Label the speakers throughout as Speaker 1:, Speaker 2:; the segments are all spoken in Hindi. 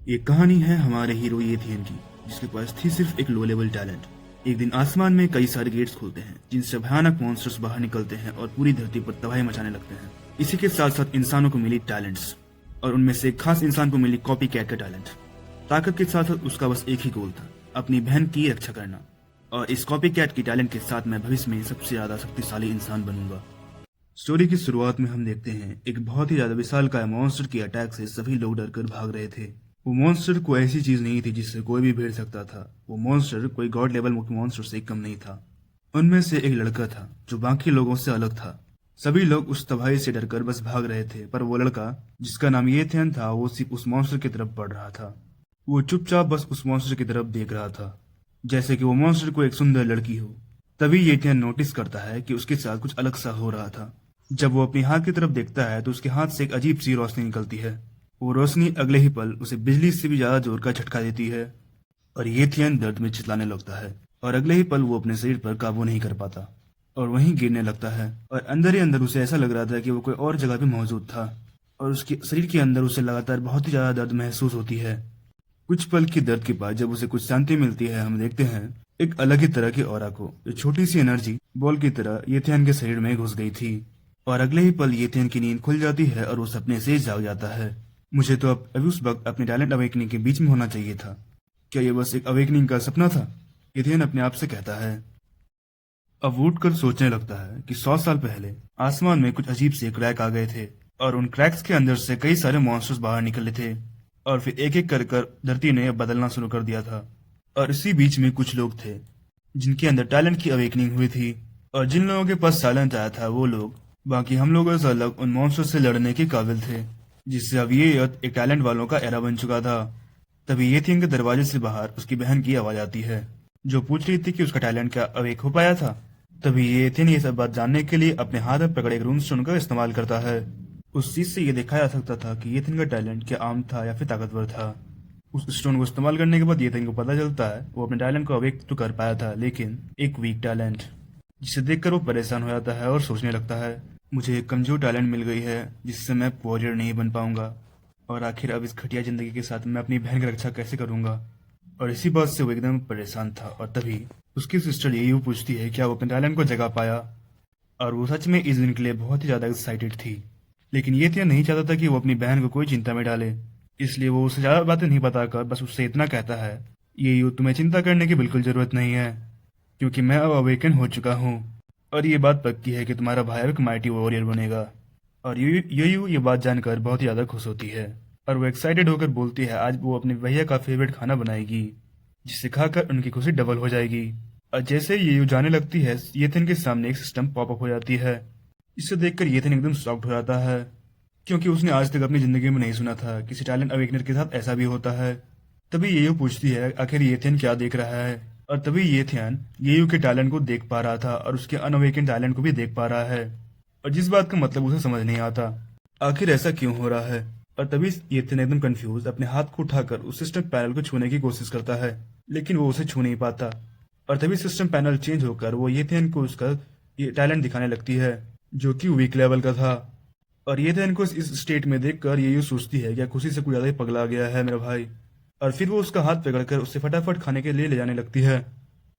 Speaker 1: ये कहानी है हमारे हीरो येथियन की, जिसके पास थी सिर्फ एक लो लेवल टैलेंट। एक दिन आसमान में कई सारे गेट्स खुलते हैं, जिनसे भयानक मॉन्स्टर्स बाहर निकलते हैं और पूरी धरती पर तबाही मचाने लगते हैं। इसी के साथ साथ इंसानों को मिली टैलेंट्स, और उनमें से एक खास इंसान को मिली कॉपी कैट का टैलेंट। ताकत के साथ साथ उसका बस एक ही गोल था, अपनी बहन की रक्षा करना। और इस कॉपी कैट की टैलेंट के साथ मैं भविष्य में सबसे ज्यादा शक्तिशाली इंसान बनूंगा। स्टोरी की शुरुआत में हम देखते हैं एक बहुत ही ज्यादा विशालकाय मॉन्स्टर के अटैक से सभी लोग डरकर भाग रहे थे। वो मॉन्स्टर कोई ऐसी चीज नहीं थी जिससे कोई भी भिड़ सकता था। वो मॉन्स्टर कोई गॉड लेवल मॉन्स्टर से कम नहीं था। उनमें से एक लड़का था जो बाकी लोगों से अलग था। सभी लोग उस तबाही से डरकर बस भाग रहे थे, पर वो लड़का जिसका नाम येथेन था, वो सिर्फ उस मॉन्स्टर की तरफ बढ़ रहा था। वो चुपचाप बस उस मॉन्स्टर की तरफ देख रहा था, जैसे कि वो मॉन्स्टर को एक सुंदर लड़की हो। तभी येथेन नोटिस करता है कि उसके साथ कुछ अलग सा हो रहा था। जब वो अपने हाथ की तरफ देखता है तो उसके हाथ से एक अजीब सी रोशनी निकलती है। वो रोशनी अगले ही पल उसे बिजली से भी ज्यादा जोर का झटका देती है और येथियन दर्द में चिल्लाने लगता है। और अगले ही पल वो अपने शरीर पर काबू नहीं कर पाता और वहीं गिरने लगता है। और अंदर ही अंदर उसे ऐसा लग रहा था कि वो कोई और जगह पे मौजूद था, और उसके शरीर के अंदर उसे लगातार बहुत ही ज्यादा दर्द महसूस होती है। कुछ पल की दर्द के बाद जब उसे कुछ शांति मिलती है, हम देखते हैं एक अलग ही तरह की ऑरा को, जो छोटी सी एनर्जी बॉल की तरह येथियन के शरीर में घुस गई थी। और अगले ही पल येथियन की नींद खुल जाती है और वो सपने से जाग जाता है। मुझे तो अब अभी उस वक्त अपने टैलेंट अवेकनिंग के बीच में होना चाहिए था। क्या ये बस एक अवेकनिंग का सपना था? येथियन अपने आप से कहता है। अब वो उठकर सोचने लगता है कि 100 साल पहले आसमान में कुछ अजीब से क्रैक आ गए थे, और उन क्रैक्स के अंदर से कई सारे मॉन्स्टर्स बाहर निकले थे, और फिर एक एक कर धरती ने बदलना शुरू कर दिया था। और इसी बीच में कुछ लोग थे जिनके अंदर टैलेंट की अवेकनिंग हुई थी, और जिन लोगों के पास टैलेंट आया था वो लोग बाकी हम लोगों से अलग उन मॉन्स्टर से लड़ने के काबिल थे, जिससे अब ये अर्थ एक टैलेंट वालों का एरा बन चुका था। तभी येथियन के दरवाजे से बाहर उसकी बहन की आवाज आती है, जो पूछ रही थी कि उसका टैलेंट क्या अवेक हो पाया था। तभी येथियन ये सब बात जानने के लिए अपने हाथ में पकड़े एक रून स्टोन का इस्तेमाल करता है। उस चीज से ये देखा जा सकता था कि येथियन का टैलेंट क्या आम था या फिर ताकतवर था। उस स्टोन को इस्तेमाल करने के बाद येथियन को पता चलता है वो अपने टैलेंट को अवेक तो कर पाया था, लेकिन एक वीक टैलेंट, जिसे देखकर वो परेशान हो जाता है और सोचने लगता है, मुझे एक कमजोर टैलेंट मिल गई है जिससे मैं वॉरियर नहीं बन पाऊंगा, और आखिर अब इस घटिया जिंदगी के साथ मैं अपनी बहन की रक्षा कैसे करूंगा। और इसी बात से वो एकदम परेशान था। और तभी उसकी सिस्टर यही पूछती है क्या वो अपने टैलेंट को जगा पाया, और वो सच में इस दिन के लिए बहुत ही ज्यादा एक्साइटेड थी। लेकिन ये तो नहीं चाहता था कि वो अपनी बहन को कोई चिंता में डाले, इसलिए वो उसे ज्यादा बातें नहीं बताकर बस उससे इतना कहता है, ये तुम्हें चिंता करने की बिल्कुल जरूरत नहीं है, क्योंकि मैं अब अवेकन हो चुका हूँ, और ये बात पक्की है कि तुम्हारा भाई एक माइटी वॉरियर बनेगा। और यू ये बात जानकर बहुत ही ज्यादा खुश होती है, और वो एक्साइटेड होकर बोलती है आज वो अपने भैया का फेवरेट खाना बनाएगी, जिसे खाकर उनकी खुशी डबल हो जाएगी। और जैसे ये यू जाने लगती है, येथन के सामने एक सिस्टम पॉपअप हो जाती है। इसे देखकर येथन एकदम शॉक्ड हो जाता है, क्योंकि उसने आज तक अपनी जिंदगी में नहीं सुना था किसी टैलेंट अवेकनर के साथ ऐसा भी होता है। तभी येयू पूछती है आखिर येथन क्या देख रहा है, और तभी येथन येयू के टैलेंट को देख पा रहा था और उसके अनअवेकन टैलेंट को भी देख पा रहा है, और जिस बात का मतलब उसे समझ नहीं आता आखिर ऐसा क्यों हो रहा है। और तभी येथन एकदम कंफ्यूज अपने हाथ को उठाकर उस सिस्टम पैनल को छूने की कोशिश करता है, लेकिन वो उसे छू नहीं पाता। और तभी सिस्टम पैनल चेंज होकर वो येथन को उसका ये टैलेंट दिखाने लगती है, जो कि वीक लेवल का था। और येथन को इस स्टेट में देखकर ये सोचती है क्या खुशी से कुछ ज्यादा ही पगला गया है मेरा भाई, और फिर वो उसका हाथ पकड़कर उससे फटाफट खाने के लिए ले जाने लगती है।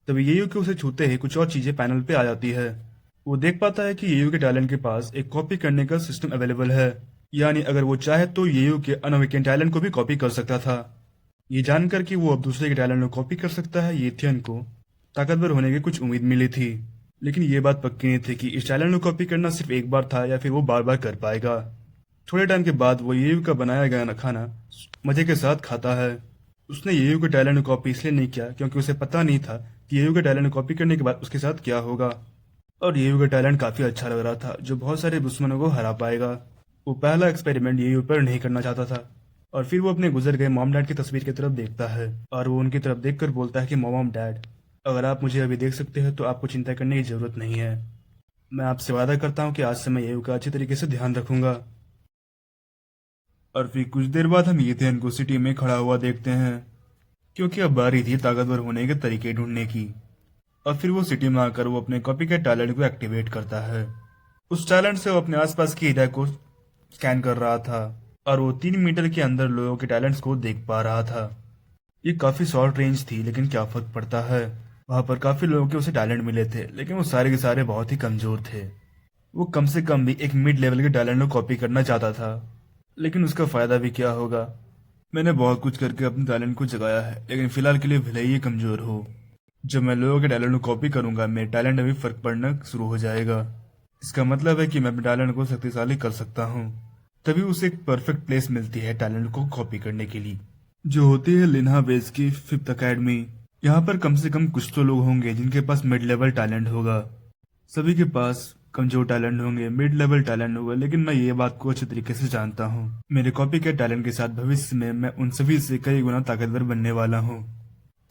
Speaker 1: तभी येयू के उसे छूते ही कुछ और चीजें पैनल पे आ जाती है। वो देख पाता है कि येयू के टैलेंट के पास एक कॉपी करने का सिस्टम अवेलेबल है, यानी अगर वो चाहे तो येयू के अनअवेकन टैलेंट को भी कॉपी कर सकता था। ये जानकर कि वो अब दूसरे के टैलेंट को कॉपी कर सकता है, येथियन को ताकतवर होने की कुछ उम्मीद मिली थी। लेकिन ये बात पक्की नहीं थी कि इस टैलेंट को कॉपी करना सिर्फ एक बार था या फिर वो बार बार कर पाएगा। थोड़े टाइम के बाद वो येयू का बनाया गया खाना मजे के साथ खाता है। उसने येयू के टैलेंट को कॉपी इसलिए नहीं किया क्योंकि उसे पता नहीं था कि येयू के टैलेंट को कॉपी करने के बाद उसके साथ क्या होगा। और येयू का टैलेंट काफी अच्छा लग रहा था, जो बहुत सारे दुश्मनों को हरा पाएगा। वो पहला एक्सपेरिमेंट येयू पर नहीं करना चाहता था। और फिर वो अपने गुजर गए मॉम डैड की तस्वीर की तरफ देखता है, और वो उनकी तरफ देखकर बोलता है कि मॉम डैड, अगर आप मुझे अभी देख सकते हैं तो आपको चिंता करने की जरूरत नहीं है। मैं आपसे वादा करता हूँ कि आज से मैं येयू का अच्छी तरीके से ध्यान रखूंगा। और फिर कुछ देर बाद हम येथेन को सिटी में खड़ा हुआ देखते हैं, क्योंकि अब बारी थी ताकतवर होने के तरीके ढूंढने की। और फिर वो सिटी में आकर वो अपने कॉपी के टैलेंट को एक्टिवेट करता है। उस टैलेंट से वो अपने आसपास की एरिया को स्कैन कर रहा था, और वो 3 मीटर के अंदर लोगों के टैलेंट्स को देख पा रहा था। ये काफी शॉर्ट रेंज थी, लेकिन क्या फर्क पड़ता है। वहां पर काफी लोगों के उसे टैलेंट मिले थे, लेकिन वो सारे के सारे बहुत ही कमजोर थे। वो कम से कम भी एक मिड लेवल के टैलेंट को कॉपी करना चाहता था, लेकिन उसका फायदा भी क्या होगा। मैंने बहुत कुछ करके अपने टैलेंट को जगाया है, लेकिन फिलहाल के लिए भले ही ये कमजोर हो। जब मैं लोगों के टैलेंट को कॉपी करूंगा, मेरे टैलेंट में भी फर्क पड़ना शुरू हो जाएगा। इसका मतलब है कि मैं अपने टैलेंट को शक्तिशाली कर सकता हूँ। तभी उसे एक परफेक्ट प्लेस मिलती है टैलेंट को कॉपी करने के लिए, जो होती है लिन्हा बेस की 5th अकेडमी। यहाँ पर कम से कम कुछ तो लोग होंगे जिनके पास मिड लेवल टैलेंट होगा। सभी के पास कमजोर टैलेंट होंगे, मिड लेवल टैलेंट होगा, लेकिन मैं ये बात को अच्छे तरीके से जानता हूँ। मेरे कॉपी के टैलेंट के साथ भविष्य में मैं उन सभी से कई गुना ताकतवर बनने वाला हूँ।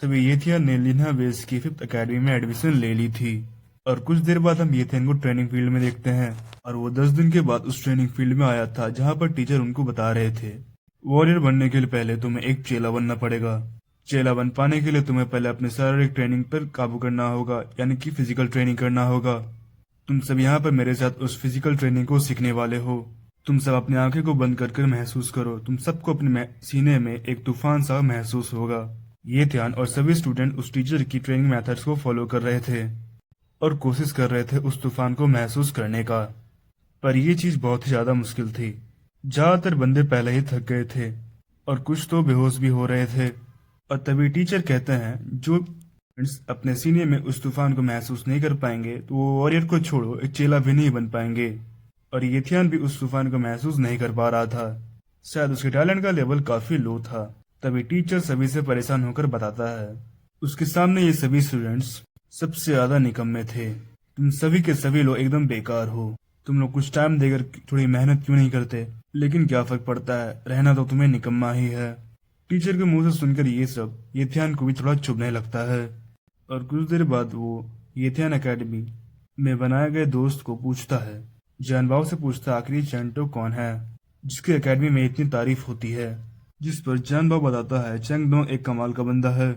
Speaker 1: तभी येथियन ने लिन्हा बेस की 5th अकेडमी में एडमिशन ले ली थी। और कुछ देर बाद हम येथियन को ट्रेनिंग फील्ड में देखते हैं, और वो 10 दिन के बाद उस ट्रेनिंग फील्ड में आया था जहाँ पर टीचर उनको बता रहे थे, वॉरियर बनने के लिए पहले तुम्हें एक चेला बनना पड़ेगा। चेला बन पाने के लिए तुम्हें पहले अपने शारीरिक ट्रेनिंग पर काबू करना होगा, यानी कि फिजिकल ट्रेनिंग करना होगा। तुम सब यहाँ पर मेरे साथ उस फिजिकल ट्रेनिंग को सीखने वाले हो। तुम सब अपनी आंखें को बंद कर महसूस करो। तुम सबको अपने सीने में एक तूफान सा महसूस होगा। ये ध्यान और सभी स्टूडेंट उस टीचर की ट्रेनिंग मेथड्स को फॉलो कर रहे थे और कोशिश कर रहे थे उस तूफान को महसूस करने का। पर यह चीज बहुत ही ज्यादा मुश्किल थी। ज्यादातर बंदे पहले ही थक गए थे और कुछ तो बेहोश भी हो रहे थे। और तभी टीचर कहते हैं, जो अपने सीने में उस तूफान को महसूस नहीं कर पाएंगे तो वो वॉरियर को छोड़ो एक चेला भी नहीं बन पाएंगे। और येथियन भी उस तूफान को महसूस नहीं कर पा रहा था। शायद उसके टैलेंट का लेवल काफी लो था। तभी टीचर सभी से परेशान होकर बताता है, उसके सामने ये सभी स्टूडेंट्स सबसे ज्यादा निकम्मे थे। तुम सभी के सभी लोग एकदम बेकार हो। तुम लोग कुछ टाइम देकर थोड़ी मेहनत क्यों नहीं करते? लेकिन क्या फर्क पड़ता है, रहना तो तुम्हें निकम्मा ही है। टीचर के मुंह से सुनकर ये सब येथियन को भी थोड़ा चुभने लगता है। और कुछ देर बाद वो येथियन अकेडमी में बनाए गए दोस्त को पूछता है, जानबाओ से पूछता है, आखिर चेंटो कौन है जिसकी अकेडमी में इतनी तारीफ होती है। जिस पर जानबाओ बताता है, चेंगडोंग एक कमाल का बंदा है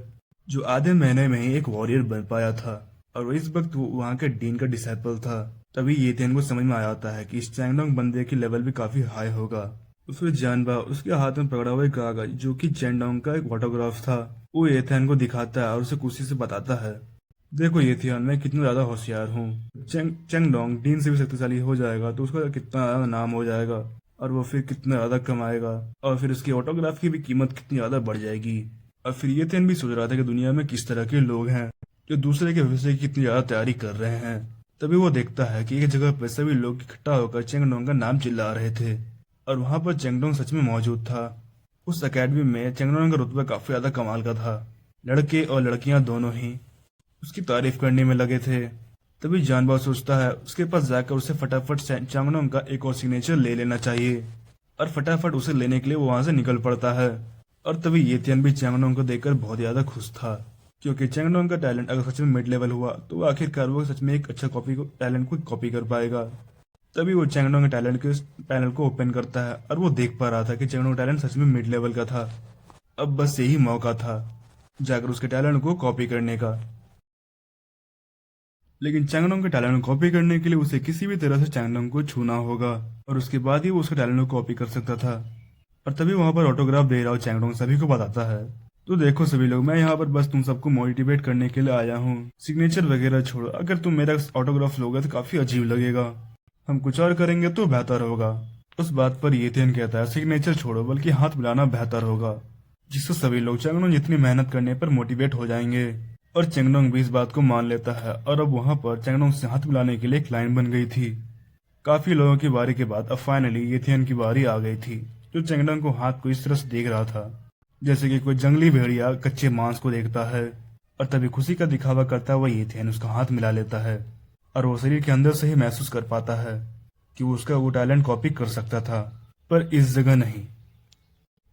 Speaker 1: जो आधे महीने में ही एक वॉरियर बन पाया था, और इस वक्त वो वहाँ के डीन का डिसाइपल था। तभी येथियन को समझ में आ जाता है कि इस चेंगडोंग बंदे की लेवल भी काफी हाई होगा। उसमें जानबाओ उसके हाथ में पकड़ा हुआ कागज जो कि चेंगडोंग का एक फोटोग्राफ था, वो येथियन को दिखाता है और उसे खुशी से बताता है, देखो येथियन, मैं कितना ज्यादा होशियार हूँ। चेंगडोंग डीन से भी शक्तिशाली हो जाएगा तो उसका कितना ज्यादा नाम हो जाएगा, और वो फिर कितना ज्यादा कमाएगा, और फिर उसकी ऑटोग्राफ की भी कीमत कितनी ज्यादा बढ़ जाएगी। और फिर येथियन भी सोच रहा था कि दुनिया में किस तरह के लोग हैं जो दूसरे के भविष्य की कितनी ज्यादा तैयारी कर रहे हैं। तभी वो देखता है कि एक जगह पर सभी लोग इकट्ठा होकर चेंगडोंग का नाम चिल्ला रहे थे, और वहां पर चेंगडोंग सच में मौजूद था। उस अकेडमी में चेंगडोंग का रुतबा काफी ज्यादा कमाल का था। लड़के और लड़कियां दोनों ही उसकी तारीफ करने में लगे थे। तभी जानबाओ सोचता है उसके पास जाकर उसे फटाफट चेंगडोंग का एक और सिग्नेचर ले लेना चाहिए, और फटाफट उसे लेने के लिए वो वहां से निकल पड़ता है। और तभी येथियन भी चेंगडोंग को देखकर बहुत ज्यादा खुश था, क्योंकि चेंगडोंग का टैलेंट अगर सच में मिड लेवल हुआ तो वो आखिरकार वो सच में एक अच्छा टैलेंट को कॉपी कर पाएगा। तभी वो चेंगडोंग के टैलेंट के पैनल को ओपन करता है, और वो देख पा रहा था कि चेंगडोंग टैलेंट सच में मिड लेवल का था। अब बस यही मौका था जाकर उसके टैलेंट को कॉपी करने का। लेकिन चेंगडोंग के टैलेंट को कॉपी करने के लिए उसे किसी भी तरह से चेंगडोंग को छूना होगा, और उसके बाद ही वो उसके टैलेंट को कॉपी कर सकता था। और तभी वहां पर ऑटोग्राफ दे रहा हो चेंगडोंग सभी को बताता है, तो देखो सभी लोग, मैं यहाँ पर बस तुम सबको मोटिवेट करने के लिए आया हूँ। सिग्नेचर वगैरह छोड़ो, अगर तुम मेरा ऑटोग्राफ लोगे तो काफी अजीब लगेगा। हम कुछ और करेंगे तो बेहतर होगा। उस बात पर येथियन कहता है, सिग्नेचर छोड़ो, बल्कि हाथ मिलाना बेहतर होगा, जिससे सभी लोग चेंगडोंग जितनी मेहनत करने पर मोटिवेट हो जाएंगे। और चेंगडोंग भी इस बात को मान लेता है, और अब वहां पर चेंगडोंग से हाथ मिलाने के लिए एक लाइन बन गई थी। काफी लोगों की बारी के बाद अब फाइनली येथियन की बारी आ गई थी, जो चेंगडोंग को हाथ को इस तरह से देख रहा था जैसे कि कोई जंगली भेड़िया कच्चे मांस को देखता है। और तभी खुशी का दिखावा करता हुआ येथियन उसका हाथ मिला लेता है, और वो शरीर के अंदर से ही महसूस कर पाता है कि वो उसका वो टैलेंट कॉपी कर सकता था, पर इस जगह नहीं।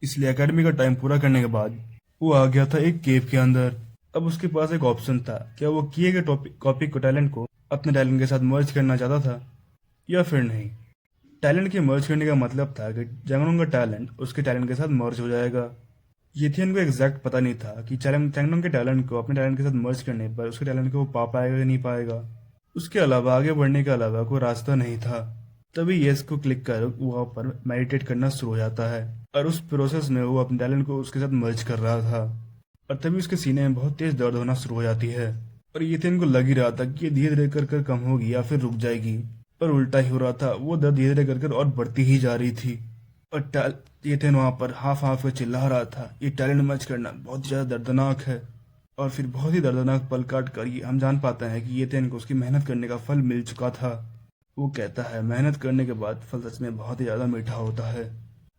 Speaker 1: इसलिए एकेडमी का टाइम पूरा करने के बाद वो आ गया था एक केव के अंदर। अब उसके पास एक ऑप्शन था, क्या वो किए गए कॉपी को टैलेंट को अपने टैलेंट के साथ मर्ज करना चाहता था या फिर नहीं। टैलेंट के मर्ज करने का मतलब था कि चेंगडोंग का टैलेंट उसके टैलेंट के साथ मर्ज हो जाएगा। येथियन को एग्जैक्ट पता नहीं था कि चेंगडोंग के टैलेंट को अपने टैलेंट के साथ मर्ज करने पर उसके टैलेंट को वो पा पाएगा या नहीं पाएगा। उसके अलावा आगे बढ़ने के अलावा कोई रास्ता नहीं था। तभी यस को क्लिक कर वो वहाँ पर मेडिटेट करना शुरू हो जाता है और उस प्रोसेस में वो अपने टैलेंट को उसके साथ मर्ज कर रहा था। और तभी उसके सीने में बहुत तेज दर्द होना शुरू हो जाती है और येथेन को लग ही रहा था कि ये धीरे धीरे कर कर कम होगी या फिर रुक जाएगी, पर उल्टा ही हो रहा था। वो दर्द धीरे धीरे कर कर और बढ़ती ही जा रही थी और येथेन वहां पर हाफ हाफ में चिल्ला रहा था, ये टैलेंट मर्ज करना बहुत ज्यादा दर्दनाक है। और फिर बहुत ही दर्दनाक पल काट कर ये हम जान पाते हैं कि येथेन को उसकी मेहनत करने का फल मिल चुका था। वो कहता है मेहनत करने के बाद फल सच में बहुत ही ज्यादा मीठा होता है,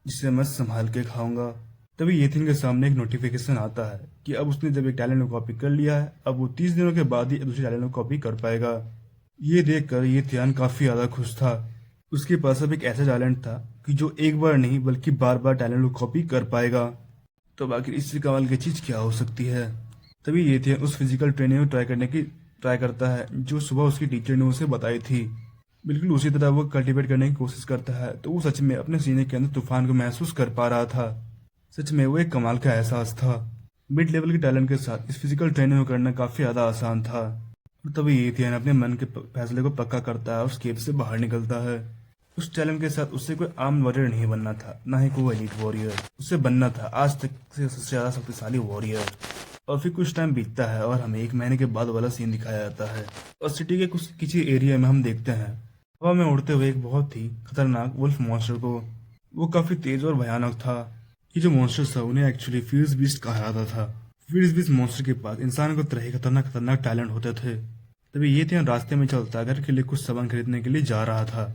Speaker 1: जिसे मैं संभाल के खाऊंगा। तभी येथिन के सामने एक नोटिफिकेशन आता है कि अब उसने जब एक टैलेंट को कॉपी कर लिया है, अब वो 30 दिनों के बाद ही दूसरे टैलेंट को कॉपी कर पाएगा। ये देखकर येथियान काफी ज्यादा खुश था। उसके पास अब एक ऐसा टैलेंट था कि जो एक बार नहीं बल्कि बार बार टैलेंट को कॉपी कर पाएगा। तो आखिर इससे कमाल की चीज क्या हो सकती है। तभी येथियान उस फिजिकल ट्रेनिंग को ट्राई करता है जो सुबह उसकी टीचर ने उसे बताई थी। बिल्कुल उसी तरह वो कल्टीवेट करने की कोशिश करता है तो वो सच में अपने सीने के अंदर तूफान को महसूस कर पा रहा था। सच में वो एक कमाल का एहसास था। मिड लेवल के टैलेंट के साथ इस फिजिकल ट्रेनिंग को करना काफी ज्यादा आसान था। और तभी येथियान अपने मन के फैसले को पक्का करता है और उस केव से बाहर निकलता है। उस टैलेंट के साथ उससे कोई आम वॉरियर नहीं बनना था, ना ही कोई एलीट वॉरियर। उसे बनना था आज तक से सबसे ज्यादा शक्तिशाली वॉरियर। और फिर कुछ टाइम बीतता है और हमें 1 महीने के बाद वाला सीन दिखाया जाता है और सिटी के कुछ किसी एरिया में हम देखते हैं हवा में उड़ते हुए एक बहुत ही खतरनाक वुल्फ मॉन्स्टर को। वो काफी तेज और भयानक था। ये जो मॉन्स्टर था उन्हें एक्चुअली फ्यूज बीस्ट कहा जाता था। फ्यूज बीस्ट मॉन्स्टर के पास इंसान को तरह खतरनाक खतरनाक टैलेंट होते थे। तभी ये ध्यान रास्ते में चलता घर के लिए कुछ सामान खरीदने के लिए जा रहा था।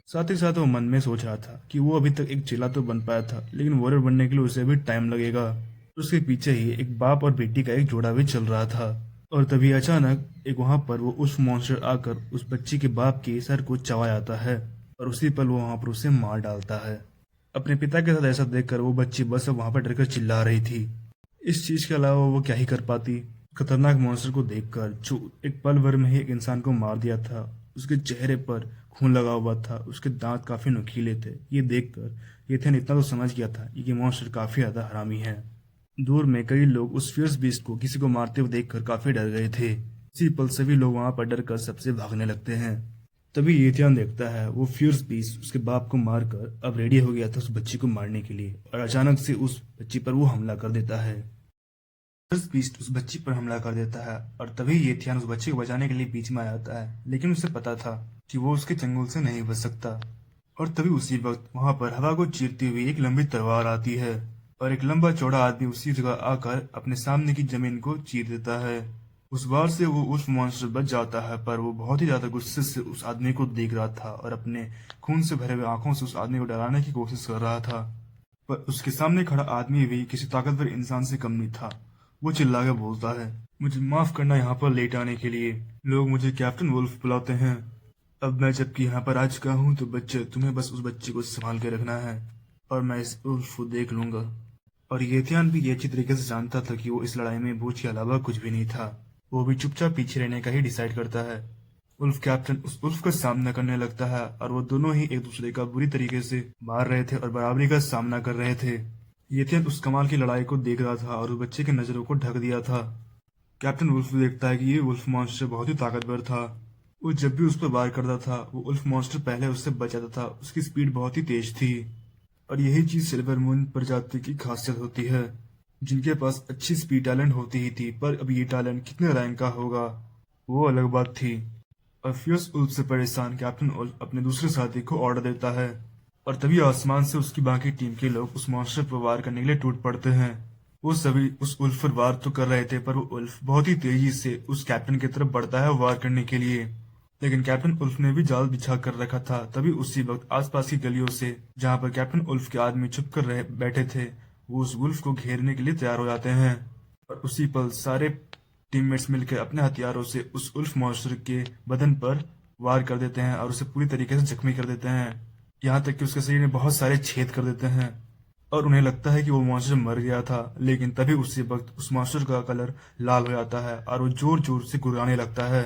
Speaker 1: साथ ही साथ वो मन में सोच रहा था कि वो अभी तक एक चेला तो बन पाया था, लेकिन वॉरियर बनने के लिए उसे भी टाइम लगेगा। उसके पीछे ही एक बाप और बेटी का एक जोड़ा भी चल रहा था। और तभी अचानक एक वहां पर वो उस मॉन्स्टर आकर उस बच्ची के बाप के सर को चबा जाता है और उसी पल वो वहां पर उसे मार डालता है। अपने पिता के साथ ऐसा देखकर वो बच्ची बस अब वहां पर डरकर चिल्ला रही थी। इस चीज के अलावा वो क्या ही कर पाती। खतरनाक मॉन्स्टर को देखकर जो एक पल भर में ही एक इंसान को मार दिया था, उसके चेहरे पर खून लगा हुआ था, उसके दांत काफी नुकीले थे। ये देखकर येथेन इतना तो समझ गया था कि ये मॉन्स्टर काफी ज्यादा हरामी है। दूर में कई लोग उस फियर्स बीस्ट को किसी को मारते हुए देखकर काफी डर गए थे। इसी पल सभी लोग वहां पर डर कर सबसे भागने लगते हैं। तभी येथियान देखता है वो फियर्स बीस्ट उसके बाप को मारकर अब रेडी हो गया था उस बच्ची को मारने के लिए, और अचानक से उस बच्ची पर वो हमला कर देता है। फियर्स बीस्ट उस बच्ची पर हमला कर देता है और तभी येथियान उस बच्ची को बचाने के लिए बीच में आ जाता है, लेकिन उसे पता था कि वो उसके चंगुल से नहीं बच सकता। और तभी उसी वक्त वहां पर हवा को चीरती हुई एक लंबी तलवार आती है और एक लंबा चौड़ा आदमी उसी जगह आकर अपने सामने की जमीन को चीर देता है। उस बार से वो उस मॉन्स्टर बच जाता है, पर वो बहुत ही ज्यादा गुस्से से उस आदमी को देख रहा था और अपने खून से भरे हुए आंखों से उस आदमी को डराने की कोशिश कर रहा था। पर उसके सामने खड़ा आदमी भी किसी ताकतवर इंसान से कम नहीं था। वो चिल्ला के बोलता है, मुझे माफ करना यहाँ पर लेट आने के लिए। लोग मुझे कैप्टन वुल्फ बुलाते हैं। अब मैं जबकि यहाँ पर आ चुका हूँ तो बच्चे तुम्हें बस उस बच्चे को संभाल के रखना है और मैं इस वुल्फ को देख लूंगा। और येथियान भी ये अच्छी तरीके से जानता था कि वो इस लड़ाई में बूझ के अलावा कुछ भी नहीं था। वो भी चुपचाप पीछे रहने का ही डिसाइड करता है। उल्फ कैप्टन उस उल्फ का सामना करने लगता है और वो दोनों ही एक दूसरे का बुरी तरीके से मार रहे थे और बराबरी का सामना कर रहे थे। येथियान उस कमाल की लड़ाई को देख रहा था और उस बच्चे की नजरों को ढक दिया था। कैप्टन वुल्फ देखता है कि ये वुल्फ मॉन्स्टर बहुत ही ताकतवर था। वो जब भी उस पर वार करता था वो उल्फ मॉन्स्टर पहले उससे बच जाता था। उसकी स्पीड बहुत ही तेज थी और यही चीज सिल्वर मून प्रजाति की खासियत होती है, जिनके पास अच्छी स्पीड टैलेंट होती ही थी। पर अब ये टैलेंट कितने रैंक का होगा वो अलग बात थी। और फियर्स उल्फ से परेशान कैप्टन उल्फ अपने दूसरे साथी को ऑर्डर देता है और तभी आसमान से उसकी बाकी टीम के लोग उस मॉन्स्टर पर वार करने के लिए टूट पड़ते हैं। वो सभी उस उल्फ पर वार तो कर रहे थे, पर वो उल्फ बहुत ही तेजी से उस कैप्टन की तरफ बढ़ता है वार करने के लिए। लेकिन कैप्टन उल्फ ने भी जाल बिछा कर रखा था। तभी उसी वक्त आसपास की गलियों से जहां पर कैप्टन उल्फ के आदमी छुप कर बैठे थे, वो उस वुल्फ को घेरने के लिए तैयार हो जाते हैं। और उसी पल सारे टीममेट्स मिलकर अपने हथियारों से उस उल्फ मॉन्स्टर के बदन पर वार कर देते हैं और उसे पूरी तरीके से जख्मी कर देते हैं, यहाँ तक कि उसके शरीर में बहुत सारे छेद कर देते हैं और उन्हें लगता है कि वो मॉन्स्टर मर गया था। लेकिन तभी उसी वक्त उस मॉन्स्टर का कलर लाल हो जाता है और वो जोर जोर से गुर्राने लगता है।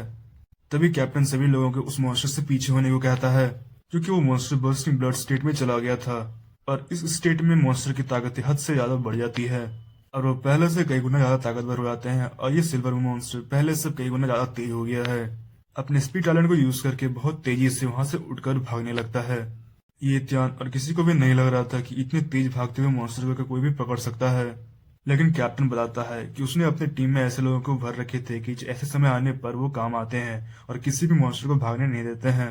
Speaker 1: तभी कैप्टन सभी लोगों को उस मॉन्स्टर से पीछे होने को कहता है, क्योंकि वो मॉन्स्टर बर्स्टिंग ब्लड स्टेट में चला गया था और इस स्टेट में मॉन्स्टर की ताकत हद से ज्यादा बढ़ जाती है और वो पहले से कई गुना ज्यादा ताकतवर हो जाते हैं। और ये सिल्वर मॉन्स्टर पहले से कई गुना ज्यादा तेज हो गया है। अपने स्पीड टैलेंट को यूज करके बहुत तेजी से वहां से उठकर भागने लगता है। ये ध्यान और किसी को भी नहीं लग रहा था कि इतने तेज भागते हुए मॉन्स्टर को कोई भी पकड़ सकता है। लेकिन कैप्टन बताता है कि उसने अपनी टीम में ऐसे लोगों को भर रखे थे कि ऐसे समय आने पर वो काम आते हैं और किसी भी मॉन्स्टर को भागने नहीं देते हैं।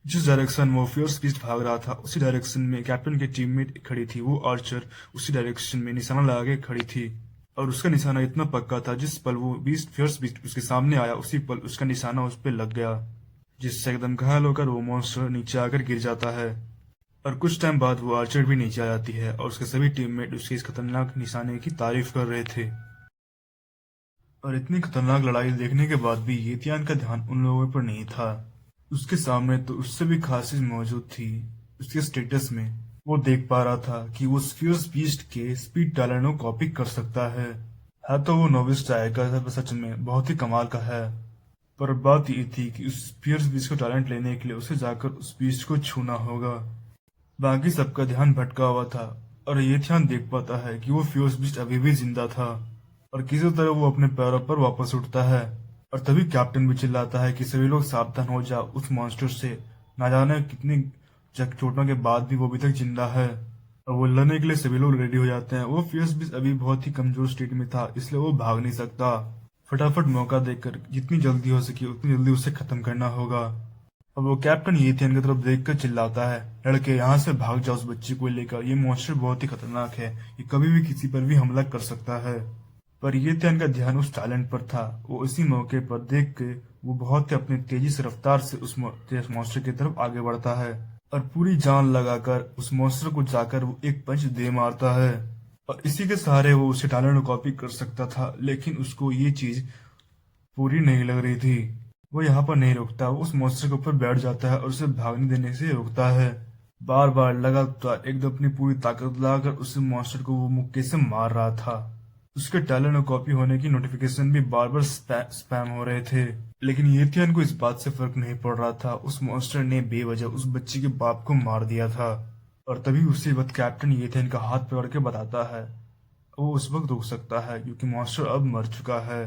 Speaker 1: जिस डायरेक्शन वो फियर्स बीस्ट भाग रहा था उसी डायरेक्शन में कैप्टन की टीममेट खड़ी थी। वो आर्चर उसी डायरेक्शन में निशाना लगा के खड़ी थी और उसका निशाना इतना पक्का था, जिस पल वो बीस्ट फियर्स बीस्ट उसके सामने आया उसी पल उसका निशाना उस पर लग गया, जिससे एकदम घायल होकर वो मॉन्स्टर नीचे आकर गिर जाता है। और कुछ टाइम बाद वो आर्चर भी नीचे आ जाती है और उसके सभी टीममेट उसके इस खतरनाक निशाने की तारीफ कर रहे थे। और इतनी खतरनाक लड़ाई देखने के बाद भी येतियान का ध्यान उन लोगों पर नहीं था। उसके सामने तो उससे भी खास चीज मौजूद थी। उसके स्टेटस में वो देख पा रहा था कि वो स्फियर्स बीस्ट के स्पीड टैलेंट को कॉपी कर सकता है। तो वो नोविस टाइगर सच में बहुत ही कमाल का है, पर बात ये थी कि उस स्फियर्स बीस्ट को टैलेंट लेने के लिए उसे जाकर उस बीस्ट को छूना होगा। बाकी सबका ध्यान भटका हुआ था और ये ध्यान देख पाता है कि वो फ्यूज बीस्ट अभी भी जिंदा था और किसी तरह वो अपने पैरों पर वापस उठता है। और तभी कैप्टन भी चिल्लाता है कि सभी लोग सावधान हो जाओ, उस मॉन्स्टर से ना जाने कितनी चोटों के बाद भी वो अभी तक जिंदा है। और वो लड़ने के लिए सभी लोग रेडी हो जाते हैं। वो फ्यूज बीस्ट अभी बहुत ही कमजोर स्टेट में था, इसलिए वो भाग नहीं सकता। फटाफट मौका देकर जितनी जल्दी हो सके उतनी जल्दी उसे खत्म करना होगा। अब वो कैप्टन येथियन की तरफ देखकर चिल्लाता है, लड़के यहाँ से भाग जाओ उस बच्ची को लेकर, ये मॉन्स्टर बहुत ही खतरनाक है, ये कभी भी किसी पर भी हमला कर सकता है। पर येथियन का ध्यान उस टैलेंट पर था। वो इसी मौके पर देख के वो बहुत ही अपनी तेजी से रफ्तार से उस मॉन्स्टर की तरफ आगे बढ़ता है और पूरी जान लगाकर उस मॉन्स्टर को जाकर वो एक पंच दे मारता है। और इसी के सहारे वो उसे टैलेंट को कॉपी कर सकता था, लेकिन उसको ये चीज पूरी नहीं लग रही थी। वो यहाँ पर नहीं रुकता, वो उस मॉन्स्टर के ऊपर बैठ जाता है और उसे भागने देने से रोकता है। बार बार लगातार एकदम अपनी पूरी ताकत लगाकर उस मॉन्स्टर को वो मुक्के से मार रहा था। उसके टैलेंट और कॉपी होने की नोटिफिकेशन भी बार बार स्पैम हो रहे थे, लेकिन येथियन को इस बात से फर्क नहीं पड़ रहा था। उस मॉन्स्टर ने बेवजह उस बच्ची के बाप को मार दिया था। और तभी उसी वक्त कैप्टन येथियन का हाथ पकड़ के बताता है वो उस वक्त रुक सकता है क्योंकि मॉन्स्टर अब मर चुका है।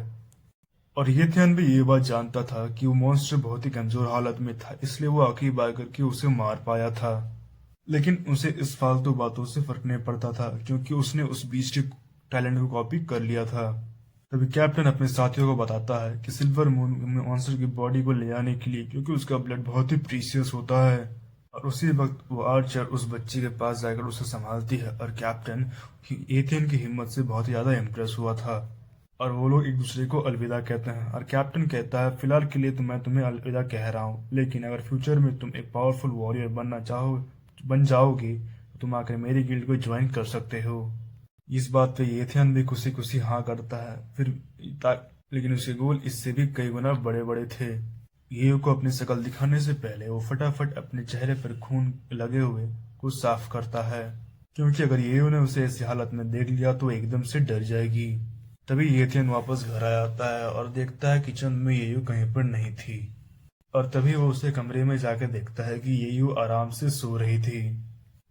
Speaker 1: और येथियन भी ये बात जानता था कि वो मॉन्स्टर बहुत ही कमजोर हालत में था, इसलिए वो आखिरी बार करके उसे मार पाया था। लेकिन उसे इस फालतू बातों से फर्क नहीं पड़ता था क्योंकि उसने उस बीस्ट टैलेंट को कॉपी कर लिया था। तभी कैप्टन अपने साथियों को बताता है कि सिल्वर मून में मॉन्स्टर की बॉडी को ले आने के लिए, क्योंकि उसका ब्लड बहुत ही प्रीशियस होता है। और उसी वक्त वो आर्चर उस बच्ची के पास जाकर उसे संभालती है और कैप्टन येथियन की हिम्मत से बहुत ज्यादा इम्प्रेस हुआ था। और वो लोग एक दूसरे को अलविदा कहते हैं और कैप्टन कहता है, फिलहाल के लिए तो मैं तुम्हें अलविदा कह रहा हूँ, लेकिन अगर फ्यूचर में तुम एक पावरफुल वॉरियर बन जाओगे तो तुम आकर मेरी गिल्ड को ज्वाइन कर सकते हो। इस बात पे येथियन भी खुशी खुशी हाँ करता है। लेकिन उसके गोल इससे भी कई गुना बड़े बड़े थे। येयू को अपनी शक्ल दिखाने से पहले वो फटाफट अपने चेहरे पर खून लगे हुए को साफ करता है, क्योंकि अगर येयू ने उसे ऐसी हालत में देख लिया तो एकदम से डर जाएगी। तभी येथियन वापस घर आ जाता है और देखता है किचन में येयू कहीं पर नहीं थी। और तभी वो उसे कमरे में जाकर देखता है कि येयू आराम से सो रही थी।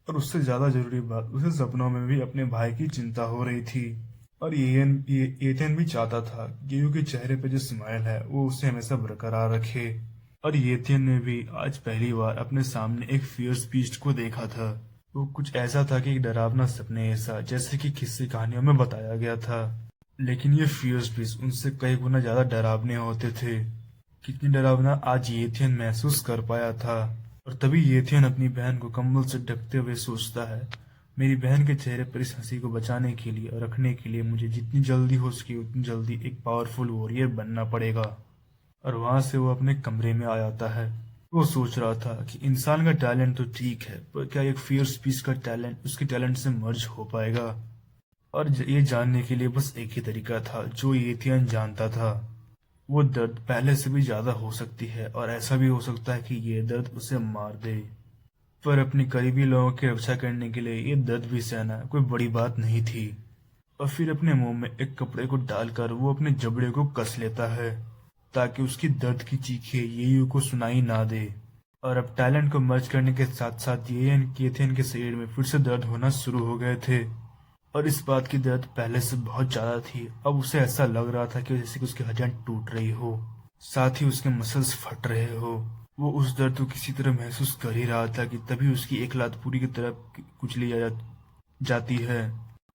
Speaker 1: और उससे ज्यादा जरूरी बात, उसे सपनों में भी अपने भाई की चिंता हो रही थी। और येथियन भी चाहता था येयू के चेहरे पे जो स्माइल है वो उसे हमेशा बरकरार रखे। और येथियन ने भी आज पहली बार अपने सामने एक फियर्स बीस्ट को देखा था। वो कुछ ऐसा था कि एक डरावना सपने ऐसा, जैसे कि किस्से कहानियों में बताया गया था। लेकिन ये फियर्स बीस्ट उनसे कई गुना ज्यादा डरावने होते थे। कितनी डरावना आज येथियन महसूस कर पाया था। और तभी येथियन अपनी बहन को कंबल से ढकते हुए सोचता है, मेरी बहन के चेहरे पर इस हंसी को बचाने के लिए और रखने के लिए मुझे जितनी जल्दी हो सके उतनी जल्दी एक पावरफुल वॉरियर बनना पड़ेगा। और वहां से वो अपने कमरे में आ जाता है। वो सोच रहा था कि इंसान का टैलेंट तो ठीक है, पर क्या एक फियर्स बीस्ट का टैलेंट उसके टैलेंट से मर्ज हो पाएगा। और ये जानने के लिए बस एक ही तरीका था जो येथियन जानता था, वो दर्द पहले से भी ज्यादा हो सकती है और ऐसा भी हो सकता है कि ये दर्द उसे मार दे। पर अपने करीबी लोगों की रक्षा करने के लिए ये दर्द भी सहना कोई बड़ी बात नहीं थी। और फिर अपने मुंह में एक कपड़े को डालकर वो अपने जबड़े को कस लेता है ताकि उसकी दर्द की चीखें येयू को सुनाई ना दे। और अब टैलेंट को मर्ज करने के साथ साथ येथियन के शरीर में फिर से दर्द होना शुरू हो गए थे। और इस बात की दर्द पहले से बहुत ज्यादा थी। अब उसे ऐसा लग रहा था कि जैसे कि उसकी हड्डियां टूट रही हो। साथ ही उसके मसल्स फट रहे हो। वो उस दर्द को किसी तरह महसूस कर ही रहा था कि तभी उसकी एक लात पूरी की तरह कुचली जाती है।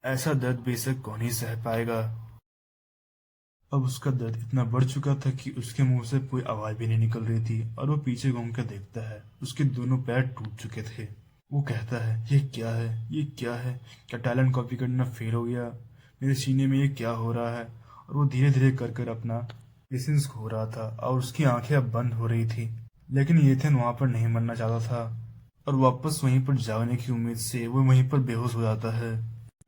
Speaker 1: ऐसा दर्द बेशक कौन ही सह पाएगा। अब उसका दर्द इतना बढ़ चुका था कि उसके मुंह से कोई आवाज भी नहीं निकल रही थी और वो पीछे घूम कर देखता है। उसके दोनों पैर टूट चुके थे। वो कहता है, ये क्या है, ये क्या है? क्या टैलेंट कॉपी करना फेल हो गया? मेरे सीने में ये क्या हो रहा है? और वो धीरे धीरे कर कर अपना पेशेंस खो रहा था और उसकी आंखें अब बंद हो रही थी। लेकिन एथन वहां पर नहीं मरना चाहता था और वापस वहीं पर जाने की उम्मीद से वो वहीं पर बेहोश हो जाता है।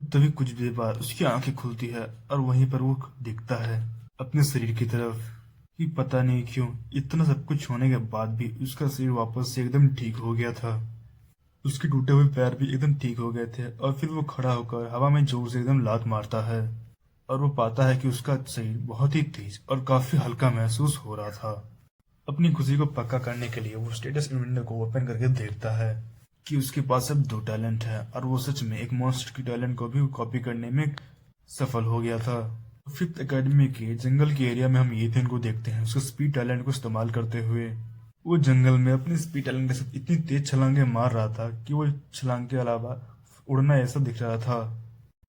Speaker 1: तभी कुछ देर बाद उसकी आंखें खुलती है और वहीं पर वो दिखता है अपने शरीर की तरफ। कि पता नहीं क्यों इतना सब कुछ होने के बाद भी उसका शरीर वापस से एकदम ठीक हो गया था। उसके टूटे हुए पैर भी एकदम ठीक हो गए थे और फिर वो खड़ा होकर हवा में जोर से एकदम लात मारता है और वो पाता है कि उसका शरीर बहुत ही तेज और काफी हल्का महसूस हो रहा था। अपनी खुशी को पक्का करने के लिए वो स्टेटस इवेंटर को ओपन करके देखता है कि उसके पास अब दो टैलेंट है और वो सच में एक मॉन्स्टर की टैलेंट को भी कॉपी करने में सफल हो गया था। फिफ्थ एकेडमी के जंगल के एरिया में हम एथेन को देखते हैं उसके स्पीड टैलेंट को इस्तेमाल करते हुए। वो जंगल में अपने स्पीड टैलेंट के साथ इतनी तेज छलांगे मार रहा था कि वो छलांग के अलावा उड़ना ऐसा दिख रहा था।